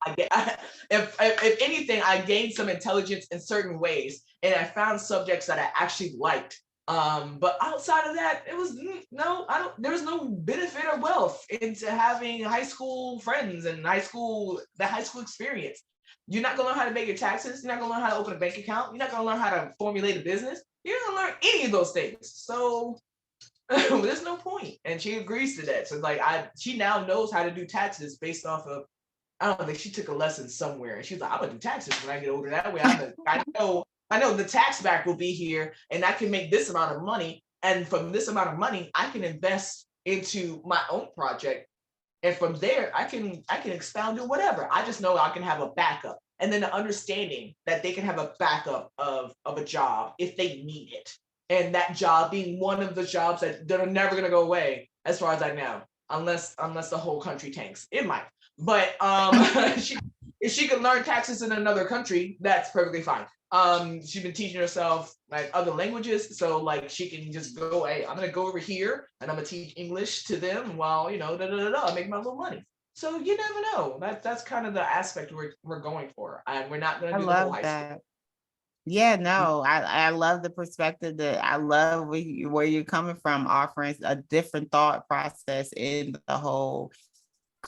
if anything, I gained some intelligence in certain ways, and I found subjects that I actually liked. But outside of that, it was no, I don't. There was no benefit or wealth into having high school friends and the high school experience. You're not gonna learn how to make your taxes. You're not gonna learn how to open a bank account. You're not gonna learn how to formulate a business. You're not gonna learn any of those things. So there's no point. And she agrees to that. So like she now knows how to do taxes based off of I don't think she took a lesson somewhere, and she's like, "I'm gonna do taxes when I get older. That way, I know the tax back will be here, and I can make this amount of money. And from this amount of money, I can invest into my own project, and from there, I can expound or whatever. I just know I can have a backup, and then the understanding that they can have a backup of a job if they need it, and that job being one of the jobs that are never gonna go away, as far as I know, unless the whole country tanks. It might." But if she could learn taxes in another country, that's perfectly fine. She's been teaching herself like other languages, so like she can just go, hey, I'm gonna go over here and I'm gonna teach English to them while make my little money. So you never know. That's kind of the aspect we're going for, and we're not gonna I do the whole love high school. that. Yeah, no, I love the perspective that I love where you're coming from, offering a different thought process in the whole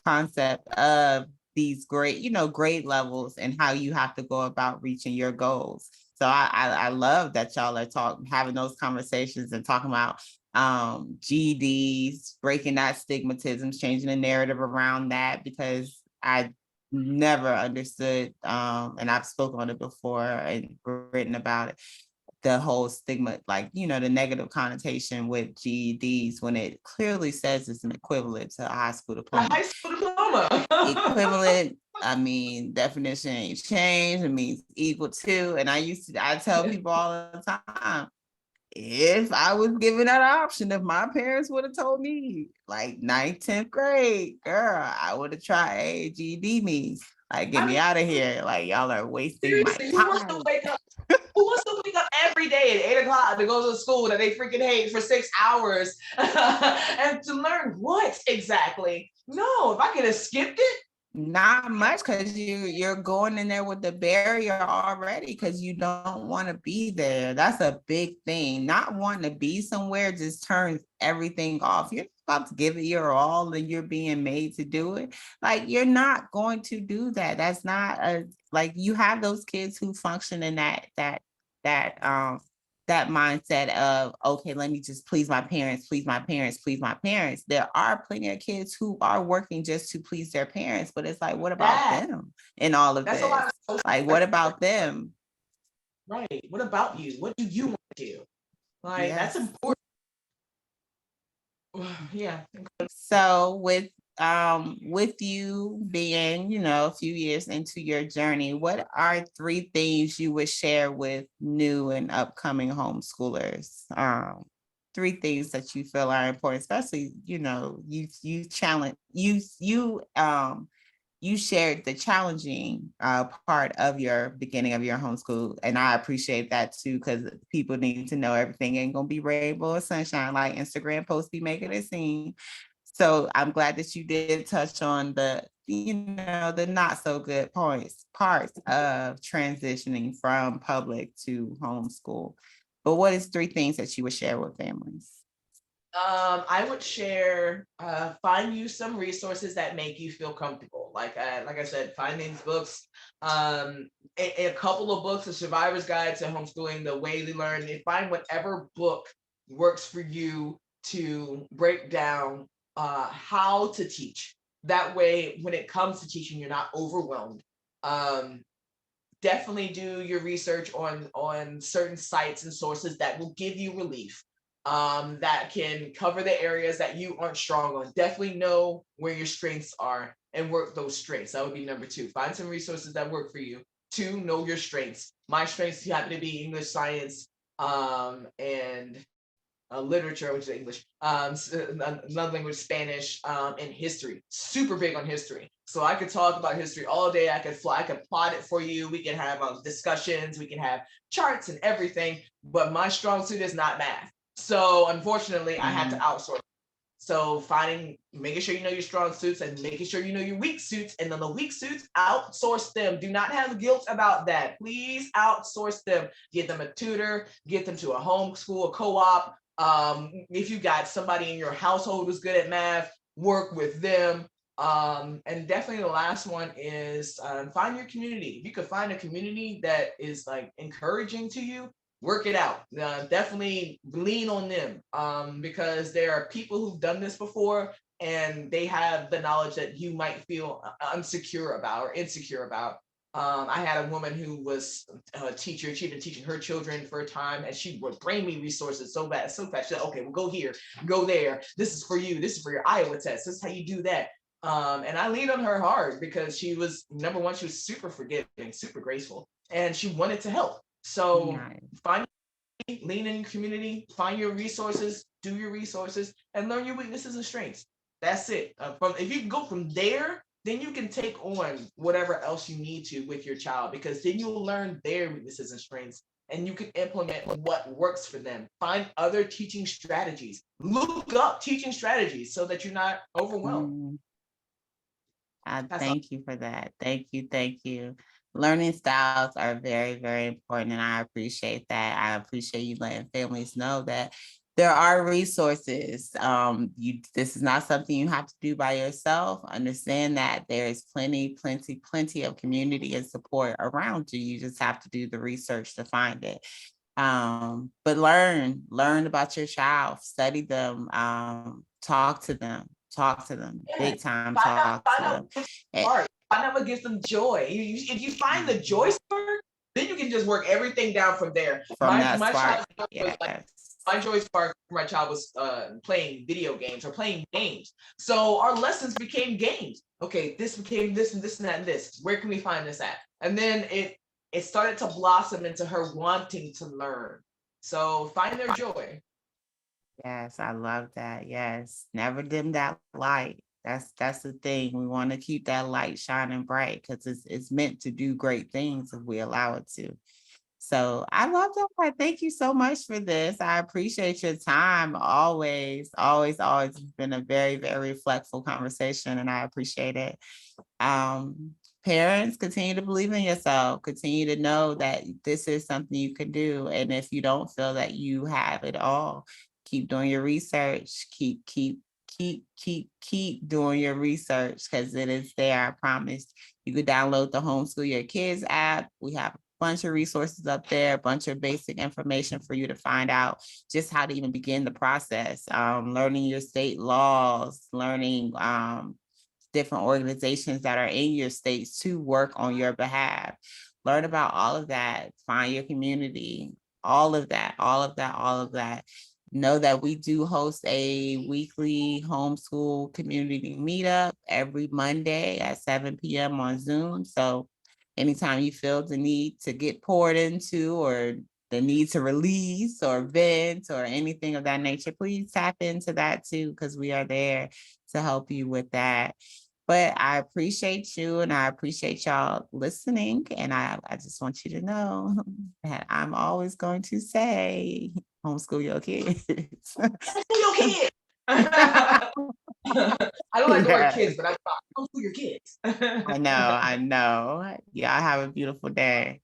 concept of these great, grade levels and how you have to go about reaching your goals. So I love that y'all are having those conversations and talking about GEDs, breaking that stigmatism, changing the narrative around that, because I never understood, and I've spoken on it before and written about it, the whole stigma, like, the negative connotation with GEDs when it clearly says it's an equivalent to a high school A diploma. high school diploma. Equivalent, I mean, definition ain't changed. It means equal to. And I tell people all the time, if I was given that option, if my parents would have told me like 9th, 10th grade, girl, I would have tried GED means. Like, get me out of here. Like, y'all are wasting my Seriously, time. who wants to wake up every day at 8 o'clock to go to school that they freaking hate for 6 hours and to learn what exactly? No, if I could have skipped it. Not much, because you're going in there with the barrier already, because you don't want to be there. That's a big thing. Not wanting to be somewhere just turns everything off. You're about to give it your all and you're being made to do it. Like, you're not going to do that. That's not like, you have those kids who function in that mindset of, okay, let me just please my parents, please my parents, please my parents. There are plenty of kids who are working just to please their parents, but it's like, what about them in all of That's a this? lot of Like, what about them? right. What about you? What do you want to do? Like, that's Yes. important. Yeah. So with you being, a few years into your journey, what are 3 things you would share with new and upcoming homeschoolers? 3 things that you feel are important, especially, you challenge you shared the challenging part of your beginning of your homeschool. And I appreciate that too, because people need to know everything ain't gonna be rainbow or sunshine like Instagram posts be making it seem. So I'm glad that you did touch on the not so good parts of transitioning from public to homeschool. But what is 3 things that you would share with families? I would share, find you some resources that make you feel comfortable. Like I said, find these books. A couple of books, The Survivor's Guide to Homeschooling, The Way We Learn. And find whatever book works for you to break down how to teach. That way, when it comes to teaching, you're not overwhelmed. Definitely do your research on certain sites and sources that will give you relief, that can cover the areas that you aren't strong on. Definitely know where your strengths are and work those strengths. That would be number 2. Find some resources that work for you. Two, know your strengths. My strengths happen to be English, science, and literature, which is English, another language, Spanish, and history. Super big on history. So I could talk about history all day. I could plot it for you. We can have discussions. We can have charts and everything. But my strong suit is not math. So unfortunately, I had to outsource. So making sure you know your strong suits and making sure you know your weak suits, and then the weak suits, outsource them. Do not have guilt about that. Please outsource them. Get them a tutor, get them to a homeschool, a co-op. If you got somebody in your household who's good at math, work with them. And definitely the last one is find your community. If you could find a community that is like encouraging to you, work it out. Definitely lean on them, because there are people who've done this before and they have the knowledge that you might feel insecure about. I had a woman who was a teacher. She'd been teaching her children for a time, and she would bring me resources so fast. She said, okay, we'll go here, go there. This is for you. This is for your Iowa test. This is how you do that. And I leaned on her hard because she was, number one, she was super forgiving, super graceful, and she wanted to help. So lean in your community, find your resources, do your resources, and learn your weaknesses and strengths. That's it. If you go from there, then you can take on whatever else you need to with your child, because then you'll learn their weaknesses and strengths, and you can implement what works for them. Find other teaching strategies. Look up teaching strategies so that you're not overwhelmed. Thank you for that. Thank you. Thank you. Learning styles are very, very important, and I appreciate that. I appreciate you letting families know that there are resources. This is not something you have to do by yourself. Understand that there is plenty of community and support around you. You just have to do the research to find it. But learn about your child, study them, talk to them, big time talk to them. Find out what gives them joy. If you find the joy spark, then you can just work everything down from there. My joy spark for my child was playing video games or playing games. So our lessons became games. Okay, this became this and this and that and this. Where can we find this at? And then it started to blossom into her wanting to learn. So find their joy. Yes, I love that. Yes, never dim that light. That's the thing. We want to keep that light shining bright because it's meant to do great things if we allow it to. So I love that. Thank you so much for this. I appreciate your time. Always, always, always. It's been a very, very reflectful conversation, and I appreciate it. Parents, continue to believe in yourself. Continue to know that this is something you can do. And if you don't feel that you have it all, keep doing your research. Keep doing your research because it is there. I promise. You could download the Homeschool Your Kids app. We have a bunch of resources up there, a bunch of basic information for you to find out just how to even begin the process. Learning your state laws, learning different organizations that are in your states to work on your behalf. Learn about all of that. Find your community. All of that. Know that we do host a weekly homeschool community meetup every Monday at 7 p.m. on Zoom. So anytime you feel the need to get poured into or the need to release or vent or anything of that nature, please tap into that too, because we are there to help you with that. But I appreciate you and I appreciate y'all listening. And I just want you to know that I'm always going to say, homeschool your kids. Homeschool your kids. I don't like the word kids, but I homeschool your kids. I know. Y'all have a beautiful day.